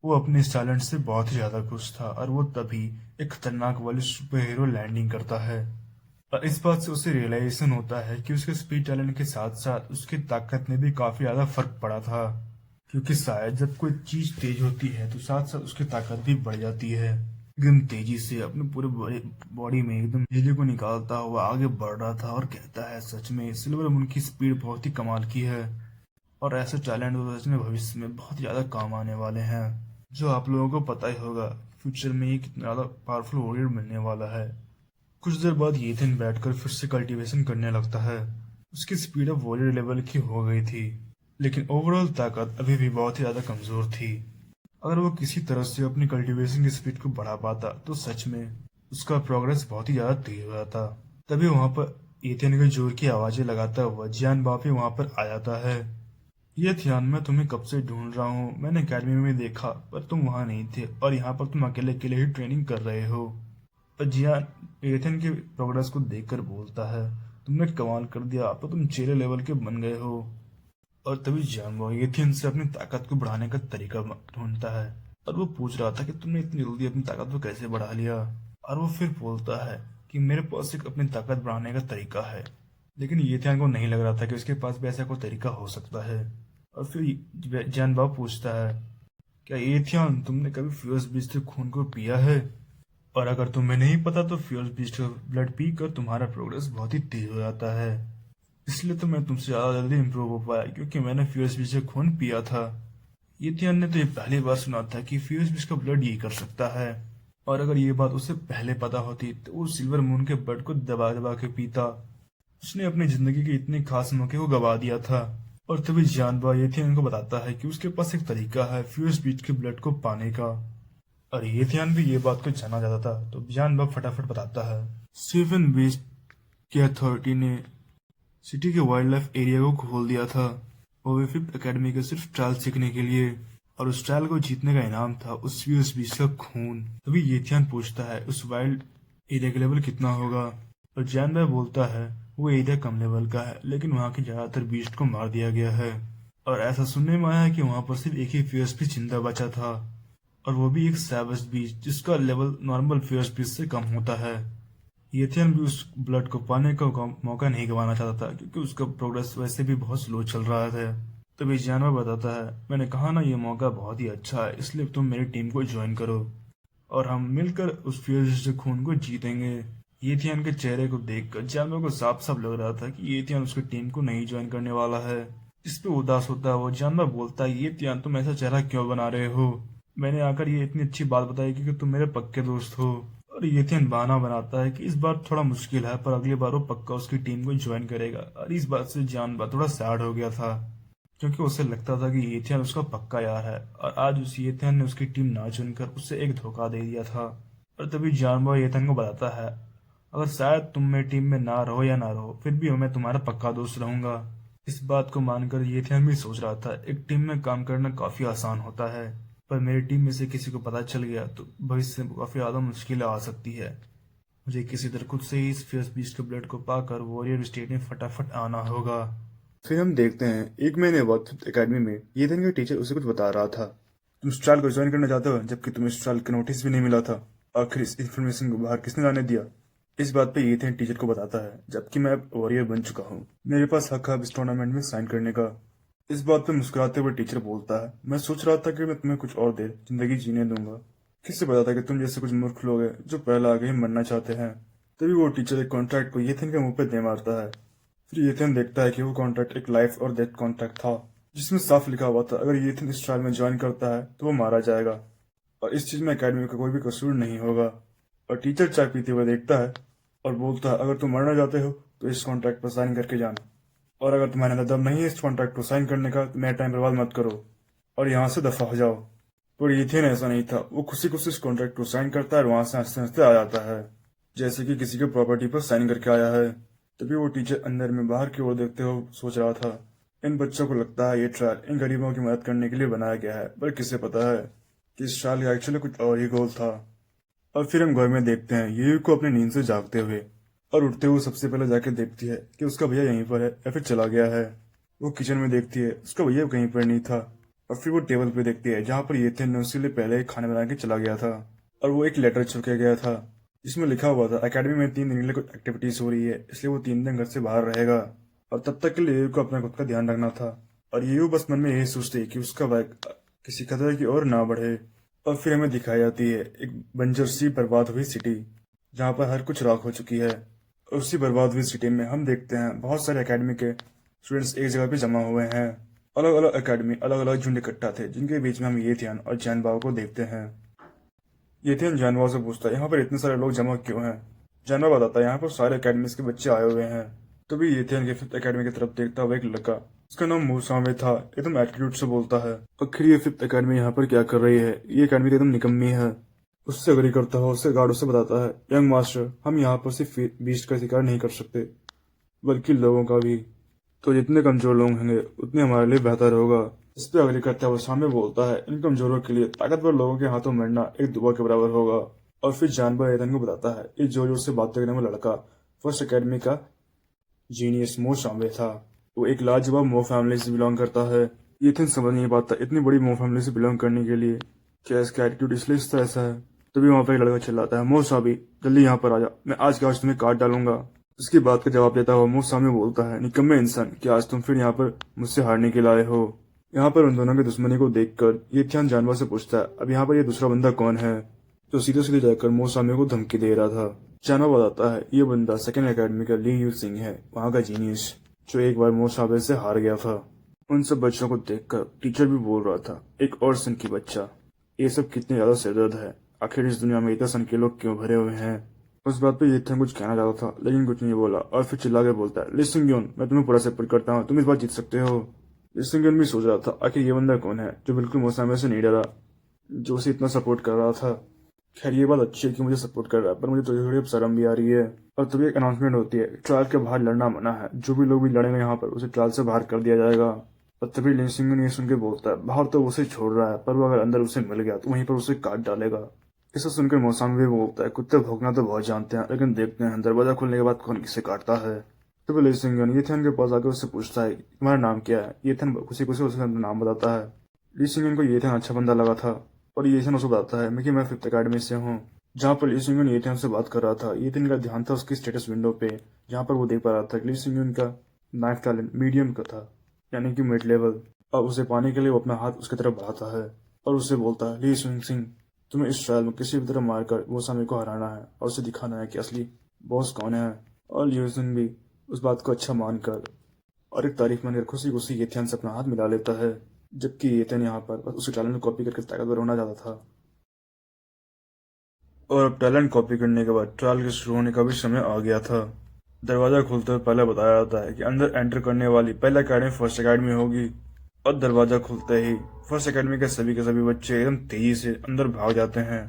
Speaker 1: वो अपने इस टैलेंट से बहुत ही ज्यादा खुश था और वो तभी एक खतरनाक वाली सुपर हीरो लैंडिंग करता है। और इस बात से उसे रियलाइजेशन होता है कि उसके स्पीड टैलेंट के साथ साथ उसकी ताकत में भी काफी ज्यादा फर्क पड़ा था। क्योंकि शायद जब कोई चीज तेज होती है तो साथ साथ उसकी ताकत भी बढ़ जाती है। एकदम तेजी से अपने पूरे बॉडी में एकदम बिजली को निकालता हुआ आगे बढ़ रहा था और कहता है, सच में सिल्वर मून की स्पीड बहुत ही कमाल की है और ऐसे टैलेंट तो सच में भविष्य में बहुत ज्यादा काम आने वाले हैं। जो आप लोगों को पता ही होगा फ्यूचर में ये कितना ज्यादा पावरफुल वॉरियर मिलने वाला है। कुछ देर बाद येथन बैठकर फिर से कल्टीवेशन करने लगता है। उसकी स्पीड अब वॉरियर लेवल की हो गई थी लेकिन ओवरऑल ताकत अभी भी बहुत ही ज्यादा कमजोर थी। अगर वो किसी तरह से अपनी कल्टीवेशन की स्पीड को बढ़ा पाता तो सच में उसका प्रोग्रेस बहुत ही ज्यादा तेज हो जाता। तभी वहां पर येथन के जोर की आवाजें लगाता हुआ जियान बापी वहां पर आ जाता है। ये ध्यान, मैं तुम्हें कब से ढूंढ रहा हूँ। मैंने अकेडमी में देखा पर तुम वहां नहीं थे और यहाँ पर तुम अकेले अकेले ही ट्रेनिंग कर रहे हो। और जियान एथन के प्रोग्रेस को देखकर बोलता है, तुमने कमाल कर दिया, अब तो तुम चेले लेवल के बन गए हो। और तभी जियान एथन से अपनी ताकत को बढ़ाने का तरीका ढूंढता है और वो पूछ रहा था कि तुमने इतनी जल्दी अपनी ताकत को कैसे बढ़ा लिया। और वो फिर बोलता है कि मेरे पास एक अपनी ताकत बढ़ाने का तरीका है। लेकिन येथियान को नहीं लग रहा था कि उसके पास भी ऐसा कोई तरीका हो सकता है। और फिर जैन बाब पूछता है, क्या येथियान तुमने कभी फ्यूज बीज से खून को पिया है? और अगर तुम्हें नहीं पता तो फ्यूज बीज का ब्लड पीकर तुम्हारा प्रोग्रेस बहुत ही तेज हो जाता है। इसलिए तो मैं तुमसे ज्यादा जल्दी इम्प्रूव हो पाया क्योंकि मैंने फ्यूज बीज से खून पिया था। येथियान ने तो ये पहली बार सुना था कि फ्यूज बीज का ब्लड ये कर सकता है। और अगर ये बात उसे पहले पता होती तो वो सिल्वर मून के ब्लड को दबा दबा के पीता। उसने अपनी जिंदगी के इतने खास मौके को गवा दिया था। और तभी जानबा येथियान को बताता है कि उसके पास एक तरीका है फ्यूज बीच के ब्लड को पाने का। और येथियान भी ये बात को जाना चाहता था तो जानबा फटाफट बताता है, सेवन बीच की अथॉरिटी ने सिटी के वाइल्ड लाइफ एरिया को खोल दिया था और वे फिफ्थ अकेडमी के सिर्फ ट्रायल सीखने के लिए। और उस ट्रायल को जीतने का इनाम था उस फ्यूज बीच का खून। तभी येथियान पूछता है उस वाइल्ड एरिया का लेवल कितना होगा। और जानबा बोलता है वो एरिया कम लेवल का है लेकिन वहाँ के ज्यादातर बीस्ट को मार दिया गया है। और ऐसा सुनने में आया है कि वहाँ पर सिर्फ एक ही फेयर्स भी जिंदा बचा था और वो भी एक सैवज बीस्ट जिसका लेवल नॉर्मल फेयर्स बीस्ट से कम होता है। येथियन भी उस ब्लड को पाने का मौका नहीं गंवाना चाहता था क्योंकि उसका प्रोग्रेस वैसे भी बहुत स्लो चल रहा था। तभी जानवर बताता है, मैंने कहा ना ये मौका बहुत ही अच्छा है इसलिए तुम मेरी टीम को ज्वाइन करो और हम मिलकर उस फेयर्स से खून को जीतेंगे। येथियान के चेहरे को देखकर जानवर को साफ साफ लग रहा था कि येथियान उसकी टीम को नहीं ज्वाइन करने वाला है। इस पे उदास होता है वो। जानवर बोलता है, येथियान तुम ऐसा चेहरा क्यों बना रहे हो? मैंने आकर ये इतनी अच्छी बात बताई क्योंकि तुम मेरे पक्के दोस्त हो। और येथियान बहाना बनाता है कि इस बार थोड़ा मुश्किल है पर अगली बार वो पक्का उसकी टीम को ज्वाइन करेगा। और इस बात से जानवर थोड़ा सैड हो गया था क्योंकि उसे लगता था कि येथियान उसका पक्का यार है और आज उस येथियान ने उसकी टीम ना चुनकर उसे एक धोखा दे दिया था। और तभी जानवर येथियान को बताता है, अगर शायद तुम मेरी टीम में ना रहो या ना रहो फिर भी मैं तुम्हारा पक्का दोस्त रहूंगा। इस बात को मानकर येथियान भी सोच रहा था एक टीम में काम करना काफी आसान होता है पर मेरी टीम में से किसी को पता चल गया तो भविष्य में काफी ज्यादा मुश्किलें आ सकती है। मुझे किसी तरह खुद से ही इस फियर्स बीस्ट के ब्लड को पाकर वॉरियर स्टेट में फटाफट आना होगा। फिर हम देखते हैं 1 महीने बाद फिफ्थ एकेडमी में ईथन का टीचर उसे कुछ बता रहा था। तुम इस ट्रायल को ज्वाइन करना चाहते हो, जबकि तुम्हें इस ट्रायल का नोटिस भी नहीं मिला था। आखिर इस इन्फॉर्मेशन को बाहर किसने लाने दिया? इस बात पे ईथन टीचर को बताता है, जबकि मैं अब वॉरियर बन चुका हूँ, मेरे पास हक है अब इस टूर्नामेंट में साइन करने का। इस बात पे मुस्कुराते हुए टीचर बोलता है, मैं सोच रहा था कि मैं तुम्हें कुछ और देर जिंदगी जीने दूंगा। किससे पता था कि तुम जैसे कुछ मूर्ख लोग हैं जो पहले आगे ही मरना चाहते हैं। तभी वो टीचर एक कॉन्ट्रैक्ट को येथन के मुंह पे दे मारता है। फिर येथन देखता है कि वो कॉन्ट्रैक्ट एक लाइफ और डेथ कॉन्ट्रैक्ट था, जिसमें साफ लिखा हुआ था अगर येथन इस ट्रायल में ज्वाइन करता है तो वो मारा जाएगा, और इस चीज में एकेडमी का कोई भी कसूर नहीं होगा। और टीचर चाय पीते हुए देखता है और बोलता है, अगर तुम मरना चाहते हो तो इस कॉन्ट्रैक्ट पर साइन करके जाना, और अगर तुम्हारे अंदर दम नहीं है इस कॉन्ट्रैक्ट को साइन करने का तो मेरा टाइम बर्बाद मत करो और यहाँ से दफा हो जाओ। पर येथन ऐसा नहीं था, वो खुशी खुशी इस कॉन्ट्रैक्ट को साइन करता है और वहां से हंसते हंसते आ जाता है, जैसे कि किसी के प्रॉपर्टी पर साइन करके आया है। तभी वो टीचर अंदर में बाहर की ओर देखते हुए सोच रहा था, इन बच्चों को लगता है ये ट्रायल इन गरीबों की मदद करने के लिए बनाया गया है, पर किसे पता है कि इस ट्रायल का एक्चुअली कुछ और ही गोल था। और फिर हम घर में देखते हैं यूयू को अपनी नींद से जागते हुए, और उठते हुए सबसे पहले जाके देखती है कि उसका भैया यहीं पर है या फिर चला गया है। वो किचन में देखती है, उसका भैया कहीं पर नहीं था। और फिर वो टेबल पे देखती है जहाँ पर येथन ने उसके लिए पहले खाने बना के चला गया था, और वो एक लेटर छुपके गया था जिसमें लिखा हुआ था एकेडमी में 3 दिन के लिए कुछ एक्टिविटीज हो रही है, इसलिए वो 3 दिन घर से बाहर रहेगा। और तब तक के लिए यूयू को अपना खुद का ध्यान रखना था, और यूयू बस मन में यही सोचती है कि उसका बैग किसी खतरे की ओर ना बढ़े। और फिर हमें दिखाई जाती है एक बंजर सी बर्बाद हुई सिटी, जहाँ पर हर कुछ राख हो चुकी है। और उसी बर्बाद हुई सिटी में हम देखते हैं बहुत सारे एकेडमी के स्टूडेंट्स एक जगह पे जमा हुए हैं। अलग अलग एकेडमी अलग अलग झुंड इकट्ठा थे, जिनके बीच में हम येथियन और जैनबाओ को देखते हैं। येथियन जैनबाओ से पूछता है, यहाँ पर इतने सारे लोग जमा क्यों हैं? जैनबा बताता है, यहाँ पर सारे एकेडमीज के बच्चे आए हुए हैं। तभी येथियन के फिफ्थ एकेडमी की तरफ देखता हुआ एक लड़का, उसका नाम मूसावे था, एकदम एटीट्यूड से बोलता है, आखिर ये फिफ्थ एकेडमी यहाँ पर क्या कर रही है? ये एकेडमी तो एकदम निकम्मी है। उससे अग्री करता है, उससे गार्ड उससे बताता है, यंग मास्टर, हम यहाँ पर सिर्फ बीस्ट का शिकार नहीं कर सकते, बल्कि लोगों का भी। तो जितने कमजोर लोग होंगे उतने हमारे लिए बेहतर होगा। इस पे अग्री करता है वो सामने बोलता है, इन कमजोरों के लिए ताकतवर लोगों के हाथों मरना एक दुआ के बराबर होगा। और फिर जानवर एथन को बताता है, ये जोर जोर से बात करने वाला लड़का फर्स्ट एकेडमी का जीनियस मो शामिल था। वो एक लाजवाब मो फैमिली से बिलोंग करता है। एथन समझ नहीं पाता इतनी बड़ी मो फैमिली से बिलोंग करने के लिए क्या इसका एटीट्यूड इसलिए इस तरह ऐसा है। तभी वहां पर एक लड़का चिल्लाता है, मो साबी जल्दी यहाँ पर आ जा, मैं आज के आज तुम्हें काट डालूंगा। उसकी बात का जवाब देता हुआ मो सामी बोलता है, निकम्मे इंसान, क्या आज तुम फिर यहाँ पर मुझसे हारने के लाए हो? यहाँ पर उन दोनों की दुश्मनी को देखकर ये ध्यान जानवर से पूछता है, अब यहाँ पर ये दूसरा बंदा कौन है जो सीधे सीधे जाकर मो सामी को धमकी दे रहा था? जानवर बताता है, ये बंदा सेकेंड एकेडमी का ली यू सिंह है, वहाँ का जीनियस, जो एक बार मो साबे से हार गया था। उन सब बच्चों को देखकर टीचर भी बोल रहा था, एक और सन की बच्चा, ये सब कितने ज्यादा सिरदर्द है, आखिर इस दुनिया में इतने सन के लोग क्यों भरे हुए हैं? उस बात पे येथन कुछ कहना चाहता था लेकिन कुछ नहीं बोला, और फिर चिल्ला के बोलता है, लिसन ग्योन, मैं तुम्हें पूरा सपोर्ट करता हूँ, तुम इस बार जीत सकते हो। लिसन ग्योन भी सोच रहा था आखिर ये बंदा कौन है जो बिल्कुल मोसामे से नहीं डरा, जो उसे इतना सपोर्ट कर रहा था। खैर ये बात अच्छी है कि मुझे सपोर्ट कर रहा है, पर मुझे थोड़ी थोड़ी अब शर्म भी आ रही है। और तभी एक अनाउंसमेंट होती है, ट्रायल के बाहर लड़ना मना है, जो भी लोग भी लड़ेंगे यहाँ पर उसे ट्रायल से बाहर कर दिया जाएगा। और तभी लिसन ये सुन के बोलता है, बाहर तो उसे छोड़ रहा है, पर वो अगर अंदर उसे मिल गया तो वहीं पर उसे काट डालेगा। इसे सुनकर मौसम भी बोलता है, कुत्ते भौंकना तो बहुत जानते हैं, लेकिन देखते हैं दरवाजा खोलने के बाद कौन किसे काटता है। तो ली सिंगन येथन के पास आकर उससे पूछता है, तुम्हारा नाम क्या है? येथन खुशी खुशी उसे अपना नाम बताता है। ली सिंगन को येथन अच्छा बंदा लगा था, और येथन उसे बताता है मैं फिफ्थ अकेडमी से हूँ। जहाँ पर ली सिंगन येथन से बात कर रहा था, येथन का ध्यान था उसकी स्टेटस विंडो पे, जहाँ पर वो देख पा रहा था ली सिंगन का नाइफ टैलेंट मीडियम का था, यानी कि मिड लेवल। और उसे पाने के लिए वो अपना हाथ उसकी तरफ बढ़ाता है और उससे बोलता है, ली सिंह, तुम्हें इस ट्रायल में किसी भी तरह मारकर वो सामी को हराना है और उसे दिखाना है कि असली बॉस कौन है। और ल्यूसिन भी उस बात को अच्छा मानकर और एक तारीफ मानकर खुशी खुशी येथन से अपना हाथ मिला लेता है, जबकि येथन यहाँ पर बस उसे टैलेंट कॉपी करके ताकतवर होना चाहता था। और अब टैलेंट कॉपी करने के बाद ट्रायल के शुरू होने का भी समय आ गया था। दरवाजा खुलते हुए पहले बताया जाता है कि अंदर एंटर करने वाली पहला अकेडमी फर्स्ट अकेडमी होगी। और दरवाजा खुलते ही फर्स्ट एकेडमी के सभी बच्चे एकदम तेजी से अंदर भाग जाते हैं,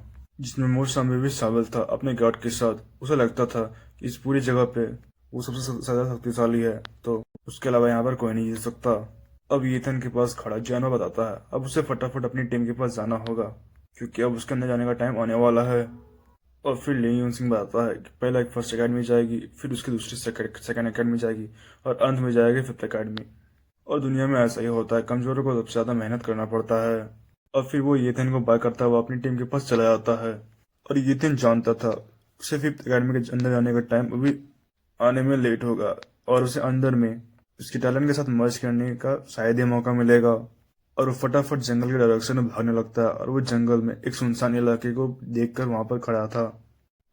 Speaker 1: जिसमें मोसामी भी शामिल था अपने गार्ड के साथ। उसे लगता था कि इस पूरी जगह पे वो सबसे ज्यादा शक्तिशाली है, तो उसके अलावा यहाँ पर कोई नहीं जीत सकता। अब येथन के पास खड़ा जैनो बताता है अब उसे फटाफट अपनी टीम के पास जाना होगा, क्योंकि अब उसके अंदर जाने का टाइम आने वाला है। और फिर ली यून सिंह बताता है कि पहला एक फर्स्ट अकेडमी जाएगी, फिर उसकी दूसरी सेकंड अकेडमी जाएगी और अंत में जाएगी फिफ्थ अकेडमी। और दुनिया में ऐसा ही होता है, कमजोरों को सबसे ज्यादा मेहनत करना पड़ता है। और फिर वो येथन को बाय करता हुआ अपनी टीम के पास चला जाता है। और येथन जानता था उसे फिफ्थ अकेडमी के अंदर जाने का टाइम अभी आने में लेट होगा और उसे अंदर में उसके टैलेंट के साथ मर्ज करने का शायद ही मौका मिलेगा। और वो फटाफट जंगल के डायरेक्शन में भागने लगता है और वो जंगल में एक सुनसान इलाके को देखकर वहां पर खड़ा था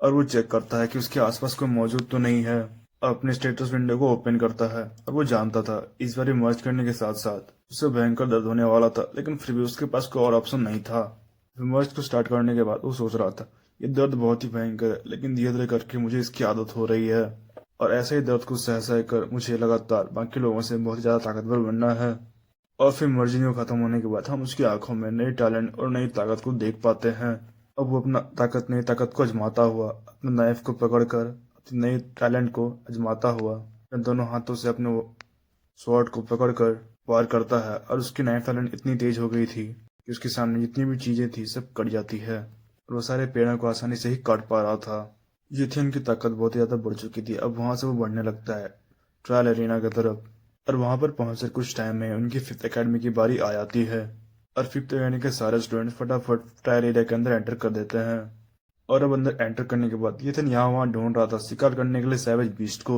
Speaker 1: और वो चेक करता है कि उसके आसपास कोई मौजूद तो नहीं है और अपने स्टेटस विंडो को ओपन करता है। और वो जानता था इस बार मर्ज करने के साथ साथ उसे भयंकर दर्द होने वाला था, लेकिन फिर भी उसके पास कोई और ऑप्शन नहीं था। मर्ज को स्टार्ट करने के बाद वो सोच रहा था ये दर्द बहुत ही भयंकर है, लेकिन धीरे धीरे करके मुझे इसकी आदत हो रही है और ऐसे ही दर्द को सह सह कर मुझे लगातार बाकी लोगों से बहुत ज्यादा ताकतवर बनना है। और फिर मर्जिंग खत्म होने के बाद हम उसकी आंखों में नई टैलेंट और नई ताकत को देख पाते हैं। अब वो अपना नई ताकत को आजमाता हुआ अपने नाइफ को पकड़कर अपनी नई टैलेंट को आजमाता हुआ अपने दोनों हाथों से अपने स्वॉर्ड को पकड़कर वार करता है। और उसकी नई टैलेंट इतनी तेज हो गई थी कि उसके सामने जितनी भी चीजें थी सब कट जाती है और वो सारे पेड़ों को आसानी से ही काट पा रहा था। जिथियन की ताकत बहुत ही ज्यादा बढ़ चुकी थी। अब वहां से वो बढ़ने लगता है ट्रायल एरिना की तरफ और वहां पर पहुंचकर कुछ टाइम में उनकी फिफ्थ अकेडमी की बारी आ जाती है और फिफ्थ अकेडमी के सारे स्टूडेंट्स फटाफट ट्रायल एरिया के अंदर एंटर कर देते हैं। और अब अंदर एंटर करने के बाद येथन यहाँ वहां ढूंढ रहा था शिकार करने के लिए सैवेज बीस्ट को,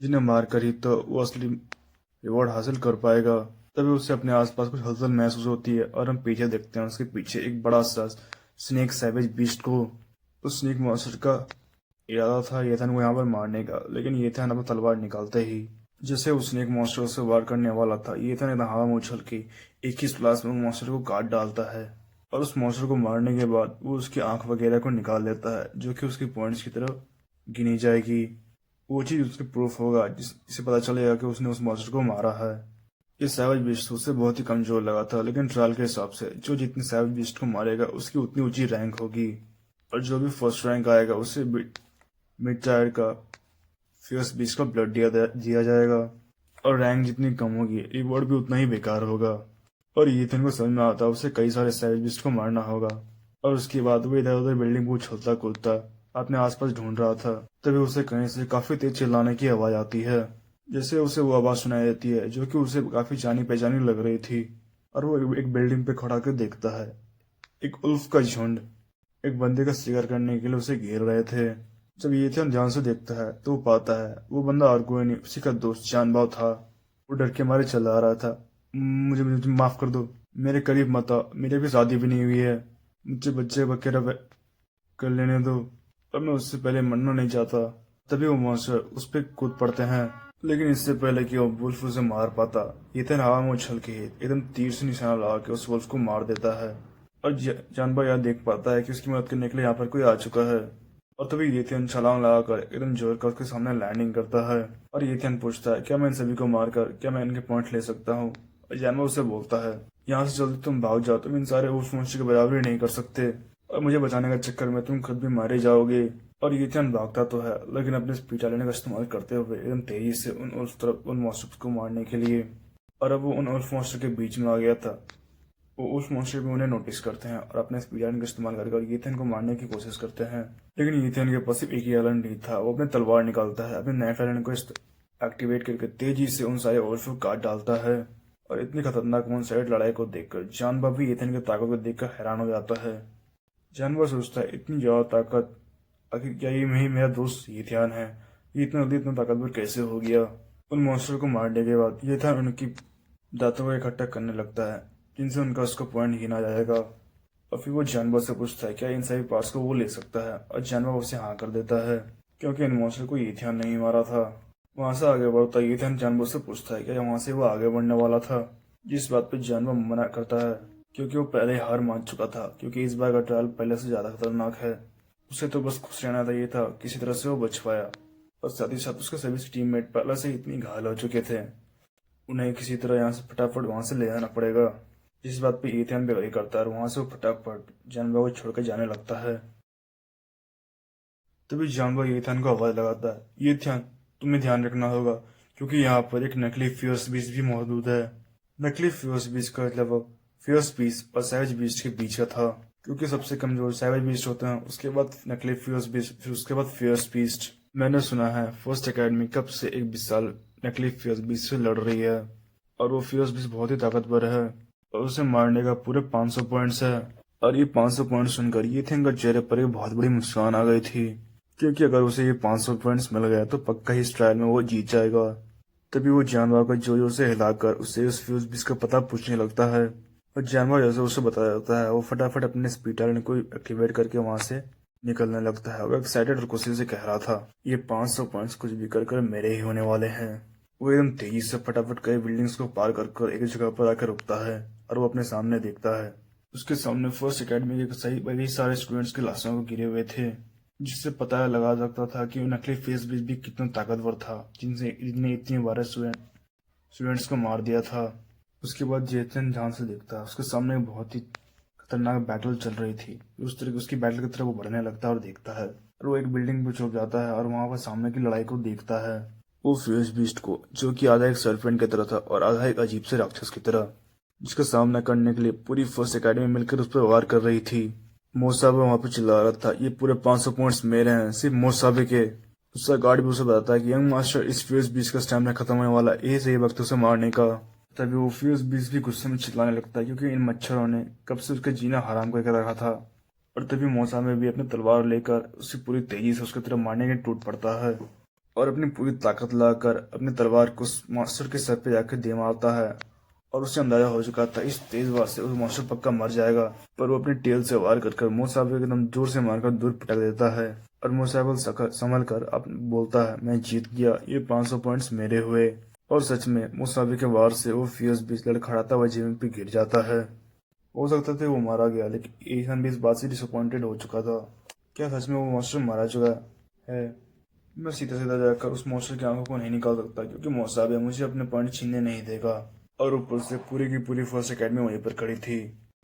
Speaker 1: जिन्हें मारकर ही तो वो असली रिवॉर्ड हासिल कर पाएगा। तभी उसे अपने आसपास कुछ हलचल महसूस होती है और हम पीछे देखते हैं उसके पीछे एक बड़ा सा स्नेक सैवेज बीस्ट को। उस स्नेक मॉन्स्टर का इरादा था येथन को यहाँ पर मारने का, लेकिन येथन अपना तलवार निकालते ही जैसे उस स्नेक मॉन्स्टर से वार करने वाला था येथन एकदम हवा में उछल के एक ही स्प्लाश में मॉन्स्टर को काट डालता है। और उस मॉन्स्टर को मारने के बाद वो उसकी आंख वगैरह को निकाल लेता है, जो कि उसके पॉइंट्स की तरफ गिनी जाएगी। वो चीज उसके प्रूफ होगा जिससे पता चलेगा कि उसने उस मॉन्स्टर को मारा है। इस सैवेज बीस्ट उसे बहुत ही कमजोर लगा था, लेकिन ट्रायल के हिसाब से जो जितनी सैवेज बीस्ट को मारेगा उसकी उतनी ऊंची रैंक होगी और जो भी फर्स्ट रैंक आएगा उसे मिड टायर का फियर्स बीस्ट का ब्लड दिया जाएगा और रैंक जितनी कम होगी रिवॉर्ड भी उतना ही बेकार होगा। और ईथन को समझ में आता उसे कई सारे सैवेज बीस्ट को मारना होगा। और उसके बाद वो इधर उधर बिल्डिंग को उछलता कूदता अपने आसपास ढूंढ रहा था, तभी उसे कहीं से काफी तेज चिल्लाने की आवाज आती है। जैसे उसे वो आवाज सुनाई देती है जो कि उसे काफी जानी पहचानी लग रही थी। और वो एक बिल्डिंग पे खड़ा कर देखता है एक उल्फ का झुंड एक बंदे का शिकार करने के लिए उसे घेर रहे थे। जब येथन ध्यान से देखता है तो वो पाता है वो बंदा और कोई नहीं उसी का दोस्त जानबाव था। वो डर के मारे चला आ रहा था। मुझे माफ कर दो, मेरे करीब मत आओ, मेरी भी शादी भी नहीं हुई है, मुझे बच्चे वगैरह कर लेने दो। और मैं उससे पहले मरना नहीं चाहता। तभी वो मॉन्स्टर उस पर कूद पड़ते हैं, लेकिन इससे पहले कि वो वुल्फ उसे मार पाता येथन हवा में उछल के एकदम तीर से निशाना लगा के उस वुल्फ को मार देता है। और जानबा यह देख पाता है कि उसकी मदद करने के लिए यहाँ पर कोई आ चुका है। और तभी येथन छलांग लगाकर एकदम जोर कर उसके सामने लैंडिंग करता है। और येथन पूछता है क्या मैं इन सभी को मारकर क्या मैं इनके पॉइंट ले सकता हूँ। और जानबा उसे बोलता है यहाँ से जल्दी तुम भाग जाओ, तुम इन सारे उस मनुष्य की बराबरी नहीं कर सकते और मुझे बचाने का चक्कर में तुम खुद भी मारे जाओगे। और येथन भागता तो है लेकिन अपने स्पीड चलाने का इस्तेमाल करते हुए एकदम तेजी से उन मॉन्स्टर्स को मारने के लिए। और अब वो उन उल्फ मॉन्स्टर के बीच में आ गया था। वो उल्फ मॉन्स्टर भी उन्हें नोटिस करते हैं और अपने स्पीड का इस्तेमाल करके येथन को मारने की कोशिश करते हैं। लेकिन येथन के पास सिर्फ एक ही टैलेंट नहीं था। वो अपने तलवार निकालता है, अपने नए टैलेंट को एक्टिवेट करके तेजी से उन सारे उल्फ को काट डालता है। और इतनी खतरनाक वन साइड लड़ाई को देखकर जानबा भी येथन की ताकत को देखकर हैरान हो जाता है। जानबा सोचता है इतनी ज्यादा ताकत, आखिर क्या ये मेरा दोस्त येथन है, ये इतना जल्दी इतना ताकतवर कैसे हो गया। उन मॉन्स्टर को मारने के बाद येथन उनकी दांतों को इकट्ठा करने लगता है जिनसे उनका उसका पॉइंट गिना जाएगा। और फिर वो जानवर से पूछता है क्या इन सभी पार्ट्स को वो ले सकता है और जानवर उसे हाँ कर देता है क्योंकि इन मॉन्स्टर को येथन नहीं मारा था। वहां से आगे बढ़ता येथन जानवर से पूछता है क्या वहां से वो आगे बढ़ने वाला था, जिस बात पे जानवर मना करता है क्योंकि वो पहले हार मान चुका था क्योंकि इस बार का ट्रायल पहले से ज्यादा खतरनाक है। उसे तो बस खुश रहना था, ये था किसी तरह से वो बच पाया। और साथ ही साथ उसके सभी टीममेट पहले से इतनी घायल हो चुके थे, उन्हें किसी तरह यहाँ से फटाफट वहां से ले आना पड़ेगा। जिस बात पे येथन भी वही करता है और वहां से वो फटाफट जानवर को छोड़कर जाने लगता है। तभी जानवर येथन को आवाज लगाता है येथन तुम्हें ध्यान रखना होगा क्योंकि यहाँ पर एक नकली फ्यूस बीस्ट भी मौजूद है। नकली फ्यूस बीस्ट का मतलब फ्यूस बीस्ट और सैवेज बीस्ट के बीच का था। क्योंकि सबसे कमजोर सैवेज बीस्ट होते हैं, उसके बाद नकली फ्यूज बीस्ट, फिर उसके बाद फियर्स बीस्ट। मैंने सुना है फर्स्ट एकेडमी कब से एक 20 साल नकली फियर्स बीस्ट से लड़ रही है और वो फियर्स बीस्ट बहुत ही ताकतवर है और उसे मारने का पूरे 500 पॉइंट्स है। और ये 500 पॉइंट्स सुनकर ये थे का चेहरे पर एक बहुत बड़ी मुस्कान आ गई थी, क्योंकि अगर उसे ये 500 पॉइंट्स मिल गया तो पक्का ही इस ट्रायल में वो जीत जाएगा। तभी वो जानवर को जोर जोर से हिलाकर उससे उस फ्यूज बीस्ट का पता पूछने लगता है और जानवर जैसे उसे बताया जाता है वो फटाफट अपने स्पीड टैलेंट को एक्टिवेट करके वहां से निकलने लगता है। वो एक्साइटेड और खुशी से कह रहा था, ये 500 पॉइंट्स कुछ भी कर मेरे ही होने वाले हैं। वो एकदम तेजी से फटाफट कई बिल्डिंग्स को पार कर एक जगह पर आकर रुकता है और वो अपने सामने देखता है। उसके सामने फर्स्ट एकेडमी के कई सारे स्टूडेंट्स के लाशों को गिरे हुए थे, जिससे पता लगा सकता था कि नकली फेस बीस्ट भी कितना ताकतवर था, जिनने इतनी बार स्टूडेंट्स को मार दिया था। उसके बाद जेसन ध्यान से देखता, उसके सामने बहुत ही खतरनाक बैटल चल रही थी। उस तरह उसकी बैटल की तरफ वो बढ़ने लगता है और देखता है और वो एक बिल्डिंग पे छुप जाता है और वहां पर सामने की लड़ाई को देखता है। वो फेस बीस्ट को, जो कि आधा एक सर्पेंट की तरह था और आधा एक अजीब से राक्षस की तरह, जिसका सामना करने के लिए पूरी फर्स्ट एकेडमी मिलकर उस पर वार कर रही थी। मोसाबे वहां पर चिल्ला रहा था, ये पूरे 500 पॉइंट्स मेरे हैं, सिर्फ मोसाबे के। उसका गार्ड भी उसे बताता है कि यंग मास्टर, इस फेस बीस्ट का स्टैमिना खत्म होने वाला, यही सही वक्त उसे मारने का। तभी वो फ्यूज बीस्ट भी गुस्से में चिल्लाने लगता है, क्योंकि इन मच्छरों ने कब से उसका जीना हराम करके रखा था। और तभी मौसा में भी अपनी तलवार लेकर उसे पूरी तेजी से उसकी तरफ मारने के टूट पड़ता है और अपनी पूरी ताकत लगाकर अपनी तलवार को उस मास्टर के सर पे जाकर दे मारता है। और उसे अंदाजा हो चुका था इस तेज वार से उस मास्टर पक्का मर जाएगा, पर वो अपनी टेल से वार कर मोसाबे एकदम जोर से मारकर दूर पटक देता है। और मोसाबे संभल कर बोलता है, मैं जीत गया, ये 500 पॉइंट्स मेरे हुए। और सच में मुसाबे के वार से वो फियर्स बीस्ट लड़खड़ाता हुआ जमीन पे गिर जाता है। हो सकता था वो मारा गया, लेकिन ईथन भी इस बात से डिसअपॉइंटेड हो चुका था। क्या सच में वो मॉन्स्टर मारा चुका है? मैं सीधा जाकर उस मॉन्स्टर की आंखों को नहीं निकाल सकता, क्योंकि मुसाबे मुझे अपने पॉइंट छीनने नहीं देगा। और ऊपर से पूरी की पूरी फर्स्ट एकेडमी वहीं पर खड़ी थी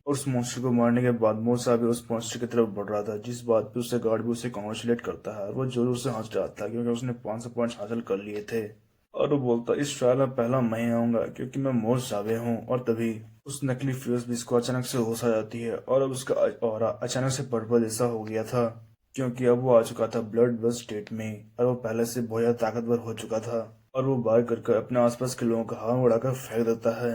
Speaker 1: और उस मॉन्स्टर को मारने के बाद मुसाबे उस मॉन्स्टर की तरफ बढ़ रहा था, जिस बात पे उससे गार्ड भी उसे कॉन्ग्रेचुलेट करता है और वो जोर से हंस रहा था, क्योंकि उसने 500 पॉइंट्स हासिल कर लिए थे। और वो बोलता, इस ट्रायल में पहला मैं आऊंगा, क्योंकि मैं मोसाबे हूँ। और तभी उस नकली फ्यूज बीस्ट को अचानक से होश आ जाती है और अब उसका ऑरा अचानक से पर्पल जैसा हो गया था, क्योंकि अब वो आ चुका था ब्लड बस्ट स्टेट में और वो पहले से बहुत ज्यादा ताकतवर हो चुका था। और वो बार कर अपने आसपास के लोगों का हवा उड़ाकर फेंक देता है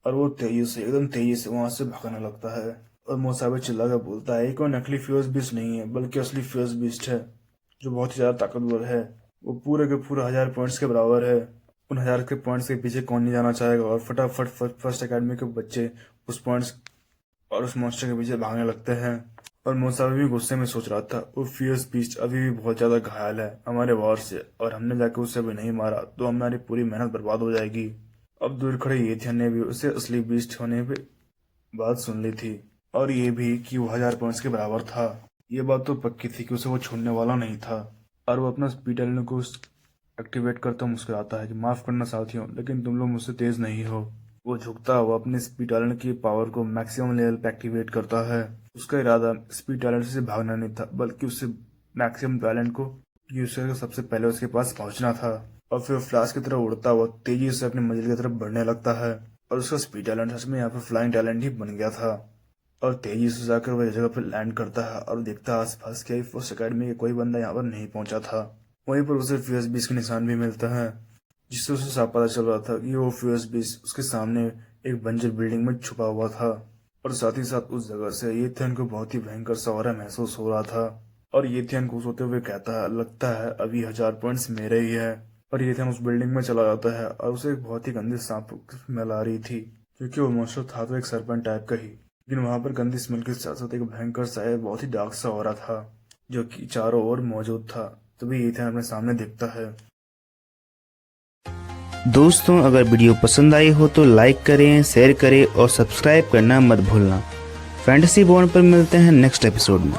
Speaker 1: और वो एकदम तेजी से वहां से भागने लगता है। और मोसाबे चिल्लाकर बोलता है, कोई नकली फ्यूज बीस्ट नहीं है, बल्कि असली फ्यूज बीस्ट है, जो बहुत ही ज्यादा ताकतवर है। वो पूरे के पूरे 1000 पॉइंट्स के बराबर है। उन 1000 के पॉइंट्स के पीछे कौन नहीं जाना चाहेगा। और फटाफट फर्स्ट एकेडमी के बच्चे उस पॉइंट्स और उस मॉन्स्टर के पीछे भागने लगते हैं। और मोसाबे भी गुस्से में सोच रहा था, वो फियर्स बीस्ट अभी भी बहुत ज्यादा घायल है हमारे वार से, और हमने जाकर उसे अभी नहीं मारा तो हमारी पूरी मेहनत बर्बाद हो जाएगी। अब दूर खड़े येथियन ने भी उसे असली बीस्ट होने पे बात सुन ली थी, और ये भी कि वो 1000 पॉइंट्स के बराबर था। ये बात तो पक्की थी कि उसे वो छोड़ने वाला नहीं था। और वो अपना स्पीड टैलेंट को एक्टिवेट करता मुस्कुराता है कि माफ करना साथियों, लेकिन तुम लोग मुझसे तेज नहीं हो। वो झुकता हुआ अपने स्पीड टैलेंट की पावर को मैक्सिमम लेवल पे एक्टिवेट करता है। उसका इरादा स्पीड टैलेंट से भागना नहीं था, बल्कि उससे मैक्सिमम टैलेंट को यूज करके सबसे पहले उसके पास पहुंचना था। और फिर फ्लैश की तरफ उड़ता हुआ तेजी से अपनी मंजिल की तरफ बढ़ने लगता है। और उसका स्पीड टैलेंट सच में यहाँ पर फ्लाइंग टैलेंट ही बन गया था। और तेजी से जाकर वह जगह पर लैंड करता है और देखता है आसपास के फर्स्ट एकेडमी के कोई बंदा यहाँ पर नहीं पहुंचा था। वहीं पर उसे फ्यूज बीस्ट के निशान भी मिलता है, जिससे उसे साफ पता चल रहा था कि वो फ्यूज बीस्ट उसके सामने एक बंजर बिल्डिंग में छुपा हुआ था। और साथ ही साथ उस जगह से येथियन को बहुत ही भयंकर सा ऑरा महसूस हो रहा था। और येथियन को सोते हुए कहता है, लगता है अभी 1000 पॉइंट्स मेरे ही है। और येथियन उस बिल्डिंग में चला जाता है और उसे एक बहुत ही गंदी सांप स्मेल आ रही थी, क्योंकि वो मॉन्स्टर था तो एक सरपेंट टाइप का ही, लेकिन वहां पर गंदी स्मेल के साथ साथ एक भयंकर सा बहुत ही डार्क सा ऑरा था, जो कि चारों ओर मौजूद था। तभी येथियन अपने सामने देखता है।
Speaker 2: दोस्तों, अगर वीडियो पसंद आई हो तो लाइक करें, शेयर करें और सब्सक्राइब करना मत भूलना। फैंटेसी बॉन्ड पर मिलते हैं नेक्स्ट एपिसोड में।